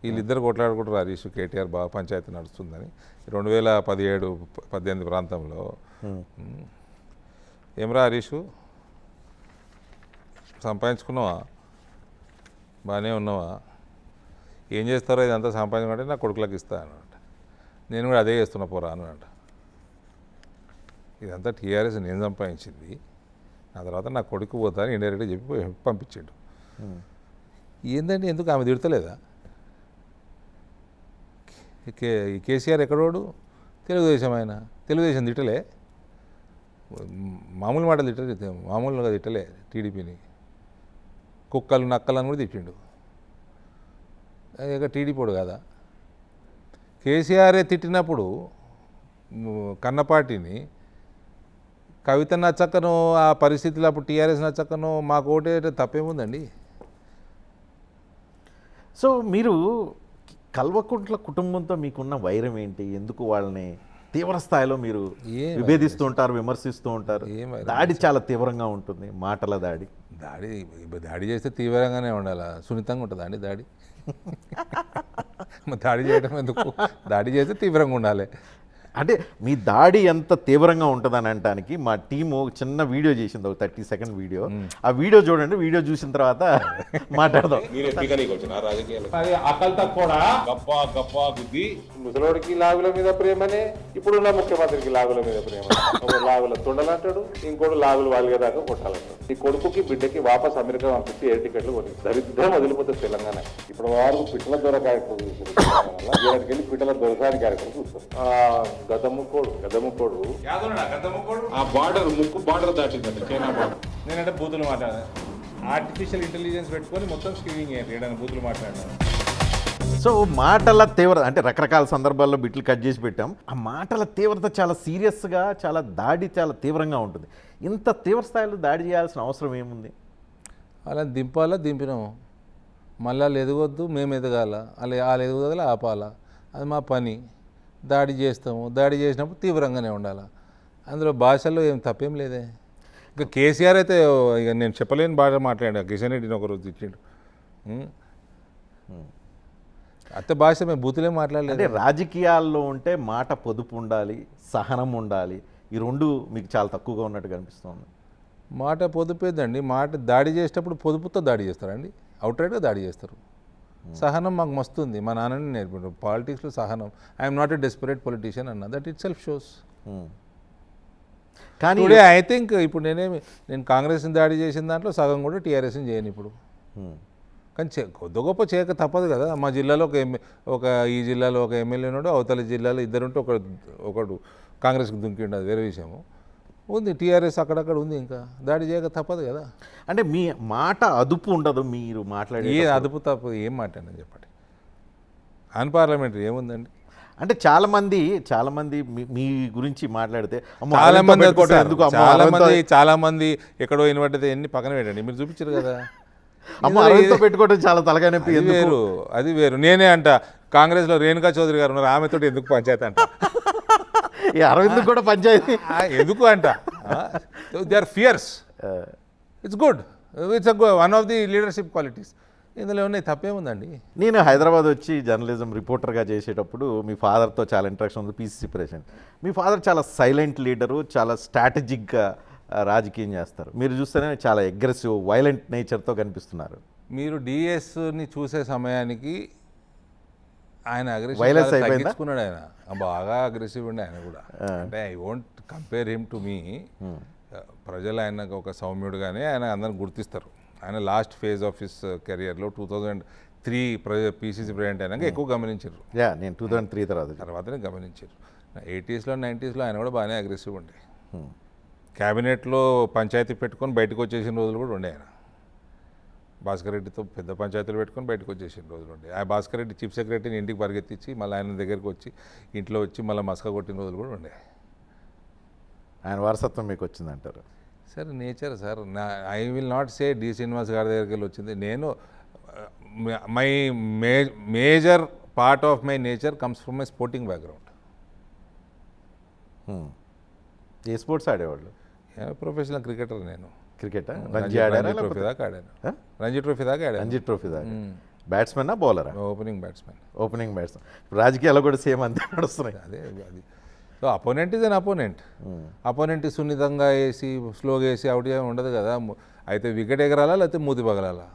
వీళ్ళిద్దరు కొట్లాడుకుంటారు, హరీష్ కేటీఆర్ బాగా పంచాయతీ నడుస్తుందని 2017-18 ప్రాంతంలో. ఏమరా హరీష్ సంపాదించుకున్నావా, బాగానే ఉన్నావా, ఏం చేస్తారో ఇదంతా సంపాదించుకుంటే నా కొడుకులకు ఇస్తా అన్నమాట, నేను కూడా అదే చేస్తున్నా పోరా అన్నమాట. ఇదంతా టీఆర్ఎస్ నేను సంపాదించింది, ఆ తర్వాత నా కొడుకు పోతాను ఇండైరెక్ట్గా చెప్పి పంపించాడు. ఏంటంటే ఎందుకు ఆమె తిడతలేదా? కేసీఆర్ ఎక్కడోడు? తెలుగుదేశం ఆయన, తెలుగుదేశం తిట్టలే, మామూలు మాటలు తిట్టలే, మామూలుగా తిట్టలే టీడీపీని, కుక్కలు నక్కలను కూడా తిట్టిండు. ఇక టీడీపీడు కదా. కేసీఆరే తిట్టినప్పుడు కన్నపాటిని, కవిత నచ్చకను ఆ పరిస్థితులు అప్పుడు టీఆర్ఎస్ నచ్చకను మాకు ఓటే తప్పేముందండి? సో మీరు కల్వకుంట్ల కుటుంబంతో మీకున్న వైరం ఏంటి? ఎందుకు వాళ్ళని తీవ్ర స్థాయిలో మీరు విభేదిస్తూ ఉంటారు, విమర్శిస్తూ ఉంటారు? దాడి చాలా తీవ్రంగా ఉంటుంది, మాటల దాడి. దాడి చేస్తే తీవ్రంగానే ఉండాలి, సున్నితంగా ఉంటుందా అండి దాడి? దాడి చేయడం ఎందుకు? దాడి చేస్తే తీవ్రంగా ఉండాలి. అంటే మీ దాడి ఎంత తీవ్రంగా ఉంటుందని అనడానికి మా టీము చిన్న వీడియో చేసింది, ఒక 30 సెకండ్ వీడియో. ఆ వీడియో చూడండి, వీడియో చూసిన తర్వాత మాట్లాడదాం. ముసలోడికి లాగుల మీద ప్రేమనే, ఇప్పుడున్న ముఖ్యమంత్రికి లాగుల మీద ప్రేమ. ఒక లాగుల తొండలంటాడు, ఇంకోటి లాగులు వాలిగేదాకా కొట్టాలంటాడు. ఈ కొడుకుకి బిడ్డకి వాపస్ అమెరికా పంపించి ఎయిర్ టికెట్లు కొని దరిద్రం వదిలిపోతుంది తెలంగాణ. ఇప్పుడు వారు పిట్టల దొర కార్యక్రమం చూసారు, పిట్టల దొరసాని కార్యక్రమం చూస్తారు. గదముకోడు ఆ బార్డర్ ముక్కు బార్డర్ దాటిందండి, చైనా బార్డర్. నేనంటే బూతులు మాట్లాడాను, ఆర్టిఫిషియల్ ఇంటెలిజెన్స్ పెట్టుకొని మొత్తం స్క్రీనింగ్ చేయడానికి బూతులు మాట్లాడినాను. సో మాటల తీవ్రత అంటే రకరకాల సందర్భాల్లో బిట్లు కట్ చేసి పెట్టాం. ఆ మాటల తీవ్రత చాలా సీరియస్గా, చాలా దాడి చాలా తీవ్రంగా ఉంటుంది. ఇంత తీవ్ర స్థాయిలో దాడి చేయాల్సిన అవసరం ఏముంది? అలా దింపాలా, దింపినాము. మళ్ళీ వాళ్ళు ఎదగొద్దు, మేము ఎదగాల, వాళ్ళు ఎదగదల ఆపాలా, అది మా పని. దాడి చేస్తాము, దాడి చేసినప్పుడు తీవ్రంగానే ఉండాలి. అందులో భాషల్లో ఏం తప్పేం లేదే. ఇంకా కేసీఆర్ అయితే ఇక నేను చెప్పలేని భాష మాట్లాడాను. కిషన్ రెడ్డిని ఒకరోజు ఇచ్చిండు. అత్త భాష మేము బూతులే మాట్లాడలేదు. అంటే రాజకీయాల్లో ఉంటే మాట పొదుపు ఉండాలి, సహనం ఉండాలి, ఈ రెండు మీకు చాలా తక్కువగా ఉన్నట్టు కనిపిస్తుంది. మాట పొదుపేదండి. మాట దాడి చేసేటప్పుడు పొదుపుతో దాడి చేస్తారండి, అవుట్రైట్గా దాడి చేస్తారు. సహనం మాకు మస్తుంది, మా నాన్నని నేర్పిండు పాలిటిక్స్లో సహనం. I'm not a desperate politician అన్న, దట్ ఇట్ సెల్ఫ్ షోస్. కానీ టుడే ఐ థింక్ ఇప్పుడు నేను కాంగ్రెస్ని దాడి చేసిన దాంట్లో సగం కూడా టీఆర్ఎస్ని చేయను ఇప్పుడు. కానీ కొద్ది గొప్ప చేయక తప్పదు కదా. మా జిల్లాలో ఈ జిల్లాలో ఒక ఎమ్మెల్యే ఉన్నాడు, అవతల జిల్లాలో ఇద్దరుంటే ఒకడు కాంగ్రెస్కి దుంకిండు, అది వేరే విషయము. ఉంది టీఆర్ఎస్ అక్కడక్కడ ఉంది, ఇంకా దాడి చేయక తప్పదు కదా. అంటే మీ మాట అదుపు ఉండదు, మీరు మాట్లాడే ఏ అదుపు తప్పు ఏం మాట్లాడినా చెప్పండి. అన్పార్లమెంటరీ ఏముందండి. అంటే చాలా మంది మీ గురించి మాట్లాడితే అమ్మో, చాలా అరవింద్తో మంది పెట్టుకుంటే ఎందుకు, అమ్మో, చాలా మంది ఎక్కడో ఇన్వర్ట్ ఎన్ని పక్కన పెట్టండి, మీరు చూపించారు కదా. అమ్మ అరవింద్తో పెట్టుకోవడం చాలా తలగా నొప్పి. అది వేరు. నేనే అంట కాంగ్రెస్లో రేణుకా చౌదరి గారు ఉన్నారు, ఆమెతో ఎందుకు పంచాయతీ అంట. ఈ అరవింద్ కూడా పంచాయతీ ఎందుకు అంట. They are fierce. It's good, it's one of the leadership qualities. ఇందులో ఉన్నాయి, తప్పేముందండి. నేను హైదరాబాద్ వచ్చి జర్నలిజం రిపోర్టర్గా చేసేటప్పుడు మీ ఫాదర్తో చాలా ఇంట్రాక్షన్ ఉంది, పీసీసీ ప్రెసిడెంట్. మీ ఫాదర్ చాలా సైలెంట్ లీడరు, చాలా స్ట్రాటజిక్గా రాజకీయం చేస్తారు. మీరు చూస్తేనే చాలా అగ్రెసివ్, వైలెంట్ నేచర్తో కనిపిస్తున్నారు. మీరు డిఎస్ని చూసే సమయానికి ఆయన Violence అయిపోయిందా? తగ్గించుకున్నాడు. ఆయన బాగా అగ్రెసివ్ ఉండే ఆయన కూడా. అంటే I won't compare him to me. ప్రజలు ఆయనకు ఒక సౌమ్యుడుగానే ఆయన అందరిని గుర్తిస్తారు. ఆయన లాస్ట్ ఫేజ్ ఆఫ్ హిస్ కెరియర్లో 2003 పీసీసీ ప్రెసిడెంట్ అయినాక ఎక్కువ గమనించారు. నేను 2003 తర్వాతనే గమనించారు. 80s, 90s ఆయన కూడా బాగానే అగ్రెసివ్ ఉండే. క్యాబినెట్లో పంచాయతీ పెట్టుకొని బయటకు వచ్చేసిన రోజులు కూడా ఉండే. ఆయన భాస్కర్ రెడ్డితో పెద్ద పంచాయతీలు పెట్టుకొని బయటకు వచ్చేసిన రోజులు ఉండే. ఆ భాస్కర్ రెడ్డి చీఫ్ సెక్రటరీని ఇంటికి పరిగెత్తించి మళ్ళీ ఆయన దగ్గరికి వచ్చి ఇంట్లో వచ్చి మళ్ళీ మస్క కొట్టిన రోజులు కూడా ఉండే. ఆయన వారసత్వం మీకు వచ్చిందంటారు? Sir nature sir. I will not say D Srinivas గారి దగ్గరికి వెళ్ళి వచ్చింది. నేను my major part of my nature comes from my sporting background. ఏ స్పోర్ట్స్ ఆడేవాళ్ళు? ప్రొఫెషనల్ క్రికెటర్ నేను. క్రికెట్ రంజీ ట్రోఫీ దాకా ఆడాను. రంజీ ట్రోఫీ దాకా ఆడాను. రంజీ ట్రోఫీ దాకా. బ్యాట్స్మెన్నా బౌలరా? Opening batsmen. Opening batsmen. రాజకీయాల్లో కూడా సేమ్ అంతే నడుస్తున్నాయి. అది so opponent is an opponent. Opponent సున్నితంగా వేసి స్లోగా వేసి అవుట్ చేయడం ఉండదు కదా. అయితే వికెట్ ఎగరాలా లేకపోతే మూతి పగలాలా,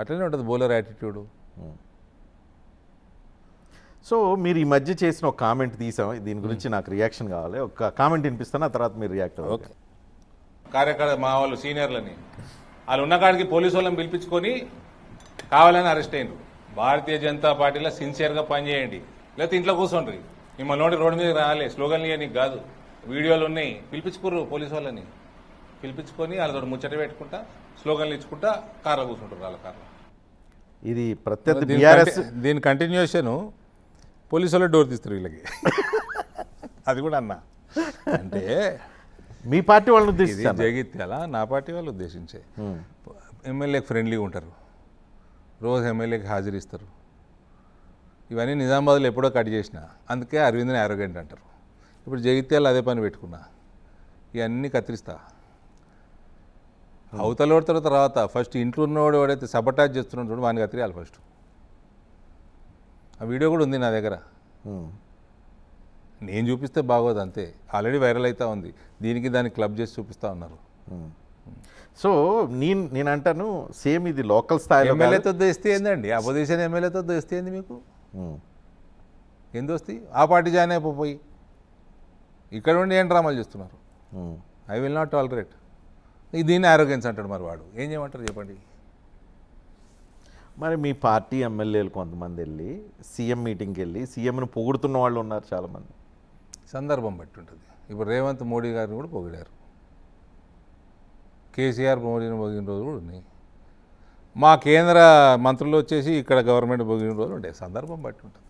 అట్లనే ఉంటుంది బౌలర్ యాటిట్యూడు. సో మీరు ఈ మధ్య చేసిన ఒక కామెంట్ తీసాం, దీని గురించి నాకు రియాక్షన్ కావాలి. ఒక కామెంట్ వినిపిస్తాను, ఆ తర్వాత మీరు రియాక్ట్ అవ్వాలి. ఓకే. కార్యకర్త మా వాళ్ళు సీనియర్లని వాళ్ళు ఉన్న కాడికి పోలీసు వాళ్ళని పిలిపించుకొని కావాలని అరెస్ట్ అయినారు. భారతీయ జనతా పార్టీలో సిన్సియర్గా పనిచేయండి, లేకపోతే ఇంట్లో కూర్చోండి. మిమ్మల్ని నోటి రోడ్డు మీద రాలే, స్లోగన్లు ఇవ్వడానికి కాదు, వీడియోలు ఉన్నాయి. పిలిపించుకోరు పోలీసు వాళ్ళని, పిలిపించుకొని వాళ్ళతో ముచ్చట పెట్టుకుంటా స్లోగన్లు ఇచ్చుకుంటా కార్లో కూర్చుంటారు వాళ్ళ కార్లో. ఇది ప్రత్యర్థి బీఆర్ఎస్. దీని కంటిన్యూషన్ పోలీసు వాళ్ళు డోర్ తీస్తారు వీళ్ళకి. అది కూడా అన్నా అంటే మీ పార్టీ వాళ్ళని ఇది ఉద్దేశించాను. జగిత్యాల నా పార్టీ వాళ్ళు ఉద్దేశించే. ఎమ్మెల్యేకి ఫ్రెండ్లీగా ఉంటారు, రోజు ఎమ్మెల్యేకి హాజరిస్తారు. ఇవన్నీ నిజామాబాద్లో ఎప్పుడో కట్ చేసిన, అందుకే అరవింద్ని ఆరోగ్యంట్ అంటారు. ఇప్పుడు జగిత్యాల అదే పని పెట్టుకున్నా, ఇవన్నీ కత్తిరిస్తా. అవతల తర్వాత ఫస్ట్ ఇంట్లో ఉన్నవాడు వాడైతే సబటాజ్ చేస్తున్నాడు చూడు, వాడిని కత్తిరియాలి ఫస్ట్. ఆ వీడియో కూడా ఉంది నా దగ్గర. నేను చూపిస్తే బాగోదు అంతే, ఆల్రెడీ వైరల్ అవుతా ఉంది. దీనికి దాన్ని క్లబ్ చేసి చూపిస్తూ ఉన్నారు. సో నేను అంటాను, సేమ్ ఇది లోకల్ స్థాయిలో ఎమ్మెల్యేతో దోస్తే ఏందండి, అపోజిషన్ ఎమ్మెల్యేతో దోస్తే ఏంది మీకు? ఏం దోస్తి? ఆ పార్టీ జాయిన్ అయిపోయి ఇక్కడ ఉండి ఏం డ్రామాలు చేస్తున్నారు. I will not tolerate. దీన్ని ఆరోగ్యన్స్ అంటాడు, మరి వాడు ఏం చేయమంటారు చెప్పండి. మరి మీ పార్టీ ఎమ్మెల్యేలు కొంతమంది వెళ్ళి సీఎం మీటింగ్కి వెళ్ళి సీఎంను పొగుడుతున్న వాళ్ళు ఉన్నారు చాలామంది. సందర్భం బట్టి ఉంటుంది. ఇప్పుడు రేవంత్ మోడీ గారిని కూడా పొగిడారు, కేసీఆర్ మోడీని పొగిన రోజులు కూడా ఉన్నాయి. మా కేంద్ర మంత్రులు వచ్చేసి ఇక్కడ గవర్నమెంట్ పొగిన రోజులు ఉంటాయి. సందర్భం బట్టి ఉంటుంది.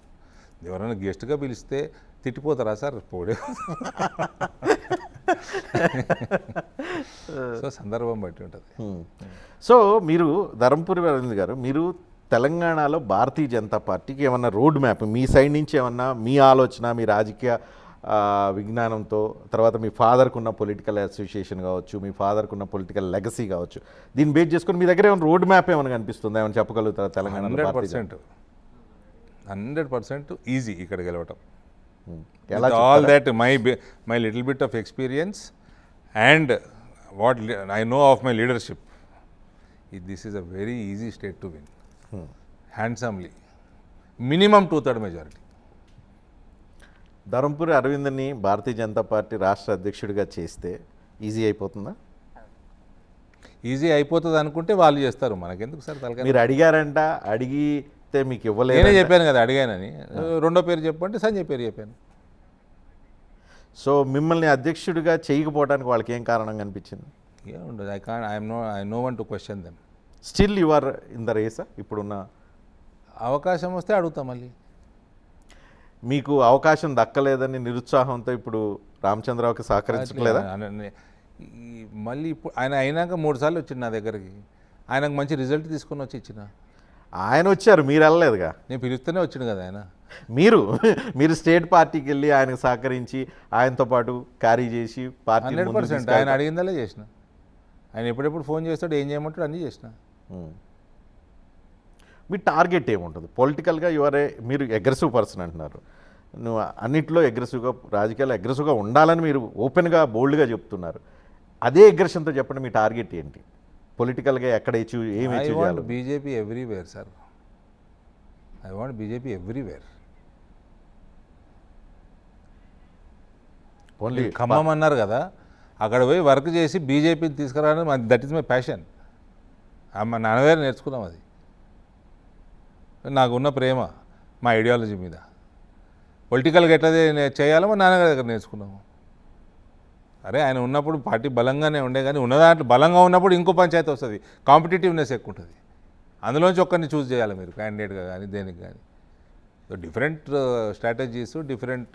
ఎవరైనా గెస్ట్గా పిలిస్తే తిట్టిపోతారా సార్? పొగిడే సో సందర్భం బట్టి ఉంటుంది. సో మీరు ధర్మపురి అరవింద్ గారు, మీరు తెలంగాణలో భారతీయ జనతా పార్టీకి ఏమన్నా రోడ్ మ్యాప్ మీ సైడ్ నుంచి ఏమన్నా మీ ఆలోచన, మీ రాజకీయ విజ్ఞానంతో, తర్వాత మీ ఫాదర్కు ఉన్న పొలిటికల్ అసోసియేషన్ కావచ్చు, మీ ఫాదర్కు ఉన్న పొలిటికల్ లెగసీ కావచ్చు, దీన్ని బేస్ చేసుకొని మీ దగ్గర ఏమైనా రోడ్ మ్యాప్ ఏమైనా కనిపిస్తుందా, ఏమైనా చెప్పగలుగుతారా తెలంగాణలో? 100% ఈజీ ఇక్కడ గెలవటం. ఎలా all that my little bit of experience and what I know of my leadership, this is a very easy state to win handsomely, minimum 2/3 majority. Dharmapuri అరవింద్ని భారతీయ జనతా పార్టీ రాష్ట్ర అధ్యక్షుడిగా చేస్తే ఈజీ అయిపోతుందా? ఈజీ అయిపోతుంది అనుకుంటే వాళ్ళు చేస్తారు, మనకెందుకు సార్ తలకాయ. మీరు అడిగారంట, అడిగితే మీకు నేనే ఇవ్వలేదు. చెప్పాను కదా అడిగానని. రెండో పేరు చెప్పంటే సంజయ్ పేరు చెప్పాను. సో మిమ్మల్ని అధ్యక్షుడిగా చేయకపోవడానికి వాళ్ళకి ఏం కారణం కనిపించింది? ఏముండదు, I no one to question them. Still you are in the రేసా? ఇప్పుడున్న అవకాశం వస్తే అడుగుతాం మళ్ళీ. మీకు అవకాశం దక్కలేదని నిరుత్సాహంతో ఇప్పుడు రామచంద్రరావుకి సహకరించట్లేదా? మళ్ళీ ఇప్పుడు ఆయన అయినాక 3 సార్లు వచ్చిండు నా దగ్గరికి. ఆయనకు మంచి రిజల్ట్ తీసుకొని వచ్చి ఇచ్చిన. ఆయన వచ్చారు, మీరు వెళ్ళలేదుగా. నేను పిలుస్తూనే వచ్చిండు కదా ఆయన. మీరు స్టేట్ పార్టీకి వెళ్ళి ఆయనకు సహకరించి ఆయనతో పాటు క్యారీ చేసి పార్టీ 100% ఆయన అడిగిందలే చేసిన. ఆయన ఎప్పుడెప్పుడు ఫోన్ చేస్తాడు, ఏం చేయమంటాడు అన్నీ చేసిన. మీ టార్గెట్ ఏముంటుంది పొలిటికల్గా? మీరు అగ్రెసివ్ పర్సన్ అంటున్నారు, నువ్వు అన్నిట్లో అగ్రెసివ్గా, రాజకీయాల్లో అగ్రెసివ్గా ఉండాలని మీరు ఓపెన్గా బోల్డ్గా చెప్తున్నారు. అదే అగ్రెషన్తో చెప్పండి, మీ టార్గెట్ ఏంటి పొలిటికల్గా? ఎక్కడ ఏం అచీవ్ చేయాలి? BJP everywhere sir, I want BJP everywhere. Only Khammam అన్నారు కదా, అక్కడ పోయి వర్క్ చేసి బీజేపీని తీసుకురావడం, దట్ ఈస్ మై ప్యాషన్. మా నాన్నగారు నేర్చుకున్నాం అది. నాకున్న ప్రేమ మా ఐడియాలజీ మీద. పొలిటికల్గా ఎట్లా చేయాలో మా నాన్నగారి దగ్గర నేర్చుకున్నాము. అరే ఆయన ఉన్నప్పుడు పార్టీ బలంగానే ఉండే, కానీ ఉన్న దాంట్లో బలంగా ఉన్నప్పుడు ఇంకో పంచాయతీ వస్తుంది, కాంపిటేటివ్నెస్ ఎక్కువ ఉంటుంది. అందులోంచి ఒక్కరిని చూస్ చేయాలి మీరు క్యాండిడేట్గా కానీ దేనికి కానీ. Different strategies, different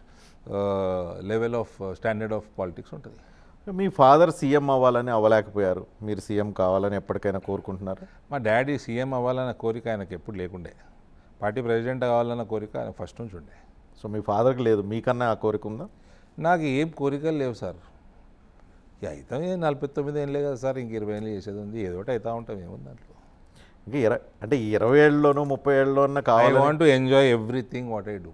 level of standard of politics ఉంటుంది. మీ ఫాదర్ సీఎం అవ్వాలని అవ్వలేకపోయారు, మీరు సీఎం కావాలని ఎప్పటికైనా కోరుకుంటున్నారు? మా డాడీ సీఎం అవ్వాలన్న కోరిక ఆయనకు ఎప్పుడు లేకుండే. పార్టీ ప్రెసిడెంట్ అవ్వాలన్న కోరిక ఆయన ఫస్ట్ నుంచి ఉండే. సో మీ ఫాదర్కి లేదు, మీకన్నా ఆ కోరిక ఉందా? నాకు ఏం కోరికలు లేవు సార్. అయితే 49 ఏళ్ళే కదా సార్, ఇంక 20 ఏళ్ళు చేసేది ఉంది, ఏదో ఒకటి అవుతూ ఉంటాం, ఏముంది దాంట్లో. ఇంకా అంటే 20 ఏళ్ళలోనూ 30 ఏళ్ళలోనూ ఐ కావాలి. Want to enjoy everything what I do.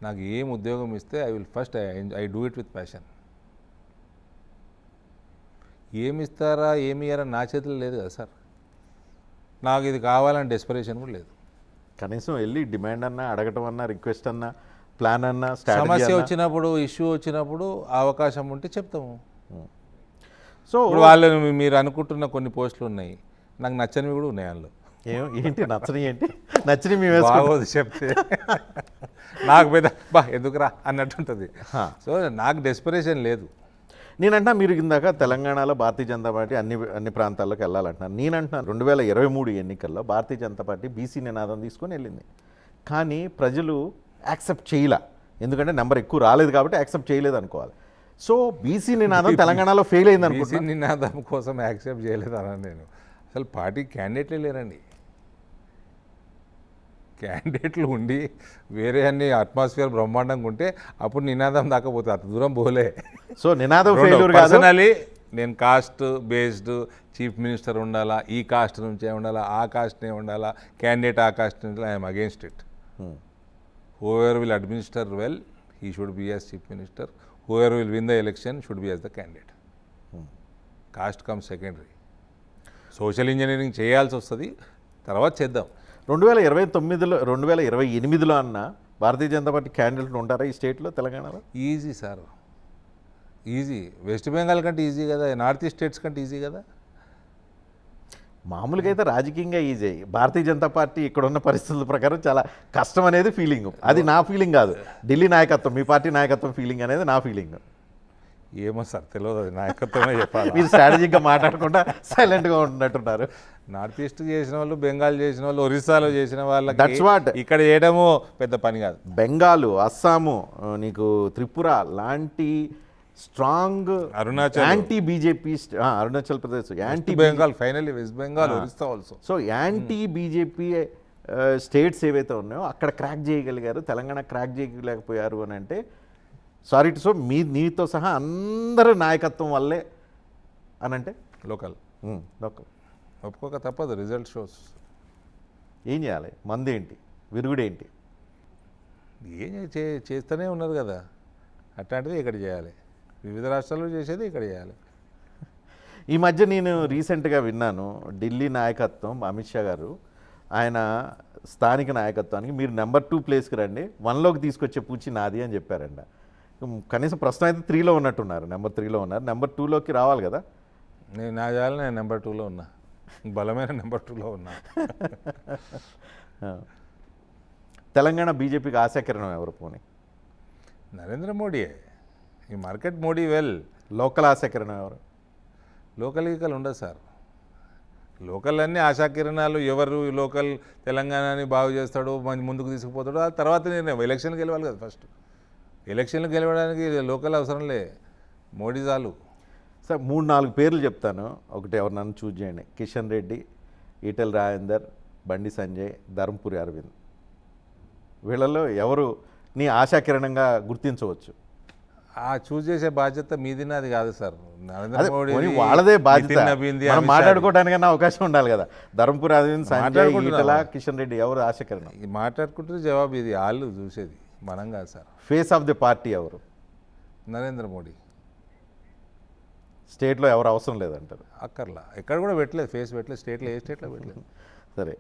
నాకు ఏం ఉద్యోగం ఇస్తే I do it with passion. ఏమి ఇస్తారా ఏమి ఇయ్యారా నా చేతిలో లేదు కదా సార్. నాకు ఇది కావాలని డెస్పరేషన్ కూడా లేదు. కనీసం వెళ్ళి డిమాండ్ అన్నా, అడగటం అన్నా, రిక్వెస్ట్ అన్నా, ప్లాన్ అన్నా, సమస్య వచ్చినప్పుడు, ఇష్యూ వచ్చినప్పుడు అవకాశం ఉంటే చెప్తాము. సో ఇప్పుడు వాళ్ళు మీరు అనుకుంటున్న కొన్ని పోస్టులు ఉన్నాయి, నాకు నచ్చనివి కూడా ఉన్నాయి. అందులో ఏంటి నచ్చని? ఏంటి నచ్చని? బాగోదు చెప్తే నాకు పెద్ద ఎందుకురా అన్నట్టుంటుంది. సో నాకు డెస్పరేషన్ లేదు. నేనంటా మీరు ఇందాక తెలంగాణలో భారతీయ జనతా పార్టీ అన్ని ప్రాంతాల్లోకి వెళ్ళాలంటున్నాను. నేనంటున్నాను 2023 ఎన్నికల్లో భారతీయ జనతా పార్టీ బీసీ నినాదం తీసుకొని వెళ్ళింది, కానీ ప్రజలు యాక్సెప్ట్ చేయలే. ఎందుకంటే నెంబర్ ఎక్కువ రాలేదు కాబట్టి యాక్సెప్ట్ చేయలేదు అనుకోవాలి. సో బీసీ నినాదం తెలంగాణలో ఫెయిల్ అయింది అనుకుంటున్నాను. బీసీ నినాదం కోసం యాక్సెప్ట్ చేయలేదన్నా నేను. అసలు పార్టీ క్యాండిడేట్లే లేరండి. క్యాండిడేట్లు ఉండి వేరే అన్ని అట్మాస్ఫియర్ బ్రహ్మాండంగా ఉంటే అప్పుడు నినాదం దాకా పోతే అంత దూరం పోలే. సో నినాదం ఫెయిల్యూర్ కాదు. పర్సనలీ నేను కాస్ట్ బేస్డ్ చీఫ్ మినిస్టర్ ఉండాలా, ఈ కాస్ట్ నుంచే ఉండాలా, ఆ కాస్ట్నే ఉండాలా, క్యాండిడేట్ ఆ కాస్ట్ ఉండాలా, I'm against it. Whoever will administer well he should be as chief minister, whoever will win the election should be as the candidate. Cost come secondary. Social engineering చేయాల్సి వస్తుంది, తర్వాత చేద్దాం. 2028లో అన్న భారతీయ జనతా పార్టీ క్యాండిడేట్లు ఉంటారా ఈ స్టేట్లో, తెలంగాణలో? Easy sir, easy. West Bengal కంటే ఈజీ కదా, నార్త్ ఈస్ట్ స్టేట్స్ కంటే ఈజీ కదా. మామూలుగా అయితే రాజకీయంగా ఈజీ. భారతీయ జనతా పార్టీ ఇక్కడున్న పరిస్థితుల ప్రకారం చాలా కష్టం అనేది ఫీలింగ్. అది నా ఫీలింగ్ కాదు, ఢిల్లీ నాయకత్వం, మీ పార్టీ నాయకత్వం ఫీలింగ్ అనేది నా ఫీలింగ్. ఏమో సార్ తెలియదు, అది నాయకత్వమే చెప్పాలి. మీరు స్ట్రాటజిక్గా మాట్లాడకుండా సైలెంట్గా ఉంటున్నట్టున్నారు. నార్త్ ఈస్ట్ చేసిన వాళ్ళు, బెంగాల్ చేసిన వాళ్ళు, ఒరిస్సాలో చేసిన వాళ్ళకి That's what. ఇక్కడ చేయడము పెద్ద పని కాదు. బెంగాలు, అస్సాము, నీకు త్రిపుర లాంటి strong Arunachal. Anti BJP, Arunachal Pradesh anti Bengal, finally west Bengal, Orissa also. So anti BJP states ఏవైతే ఉన్నాయో అక్కడ క్రాక్ చేయగలిగారు, తెలంగాణ క్రాక్ చేయలేకపోయారు అని అంటే సారీ టు సో నీతో సహా అందరు నాయకత్వం వల్లే అని అంటే లోకల్ లోకల్ ఒప్పుకోక తప్పదు. Result shows. ఏం చేయాలి? మందేంటి, విరుగుడేంటి? ఏం చేస్తూనే ఉన్నారు కదా, అట్లాంటిది ఇక్కడ చేయాలి. వివిధ రాష్ట్రాల్లో చేసేది ఇక్కడ చేయాలి. ఈ మధ్య నేను రీసెంట్గా విన్నాను, ఢిల్లీ నాయకత్వం అమిత్ షా గారు ఆయన స్థానిక నాయకత్వానికి మీరు నెంబర్ 2 ప్లేస్కి రండి, 1లోకి తీసుకొచ్చే పూచి నాది అని చెప్పారంట. కనీసం ప్రస్తుతం అయితే 3లో ఉన్నట్టున్నారు, నెంబర్ 3లో ఉన్నారు. నెంబర్ 2లోకి రావాలి కదా. నేను నెంబర్ 2లో ఉన్నా, బలమైన నెంబర్ 2లో ఉన్నా. తెలంగాణ బీజేపీకి ఆశాకిరణం ఎవరు? పోనీ నరేంద్ర మోడీయే. ఈ మార్కెట్ మోడీ వెల్. లోకల్ ఆశాకిరణం ఎవరు? లోకల్ గీకలు ఉండదు సార్. లోకల్ అన్నీ ఆశాకిరణాలు. ఎవరు లోకల్ తెలంగాణని బాగు చేస్తాడో, ముందుకు తీసుకుపోతాడో ఆ తర్వాత నిర్ణయం. ఎలక్షన్కి గెలవాలి కదా ఫస్ట్. ఎలక్షన్లు గెలవడానికి లోకల్ అవసరంలే, మోడీ చాలు. సార్ 3-4 పేర్లు చెప్తాను, ఒకటి ఎవరు నన్ను చూజ్ చేయండి. కిషన్ రెడ్డి, ఈటెల రాజేందర్, బండి సంజయ్, ధర్మపురి అరవింద్. వీళ్ళలో ఎవరు నీ ఆశాకిరణంగా గుర్తించవచ్చు? ఆ చూజ్ చేసే బాధ్యత మీది, నాది కాదు సార్. నరేంద్ర అదే మోడీ పోనీ వాళ్ళదే బాధ్యత. మనం మాట్లాడుకోవడానికైనా అవకాశం ఉండాలి కదా. ధర్మపురి అరవింద్, సంజయ్, ఈటెల, కిషన్ రెడ్డి ఎవరు ఆశాకిరణం? మాట్లాడుకుంటే జవాబు ఇది. వాళ్ళు చూసేది, మనం కాదు sir. Face of the party ఎవరు? నరేంద్ర మోడీ. స్టేట్లో ఎవరు అవసరం లేదంటారు? అక్కర్లా, ఎక్కడ కూడా పెట్టలేదు, ఫేస్ పెట్టలేదు. స్టేట్లో ఏ స్టేట్లో పెట్టలేదు. సరే,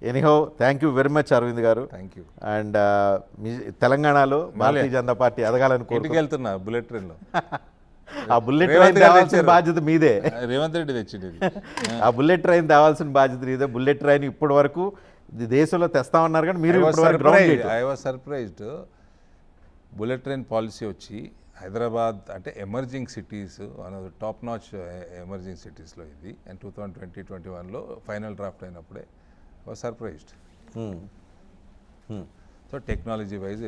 anyhow thank you very much Arvind గారు. Thank you. అండ్ మీ తెలంగాణలో భారతీయ జనతా పార్టీ ఎదగాలని ఇంటికి కోరుకుంటున్నాను. వెళ్తున్నా బుల్లెట్ ట్రైన్లో. ఆ బుల్లెట్ రేవంత్ ట్రైన్ గారు తేవాల్సిన తెచ్చారు. బాధ్యత మీదే. రేవంత్ రెడ్డి తెచ్చింది ఇది. ఆ బుల్లెట్ ట్రైన్ తేవాల్సిన బాధ్యత మీదే. బుల్లెట్ ట్రైన్ ఇప్పటి వరకు దేశంలో తెస్తామన్నారు కానీ మీరు ఇప్పటి వరకు గ్రౌండ్ చేయలేదు. I was surprised. Bullet train policy వచ్చి హైదరాబాద్ అంటే emerging cities, one of the top notch emerging సిటీస్లో ఇది. అండ్ 2020-21లో ఫైనల్ డ్రాఫ్ట్ అయినప్పుడే was surprised. So technology wise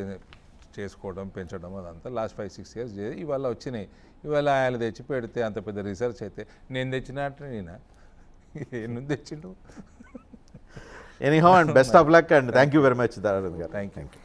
చేసుకోవడం, పెంచడం అదంతా లాస్ట్ 5-6 years చేసి ఇవాళ వచ్చినాయి. ఇవాళ ఆయన తెచ్చి పెడితే అంత పెద్ద రీసెర్చ్ అయితే నేను తెచ్చినట్టు నేనా ఎన్ని తెచ్చిండు. Anyhow and best of luck and thank you very much Arvind గారు. Thank you.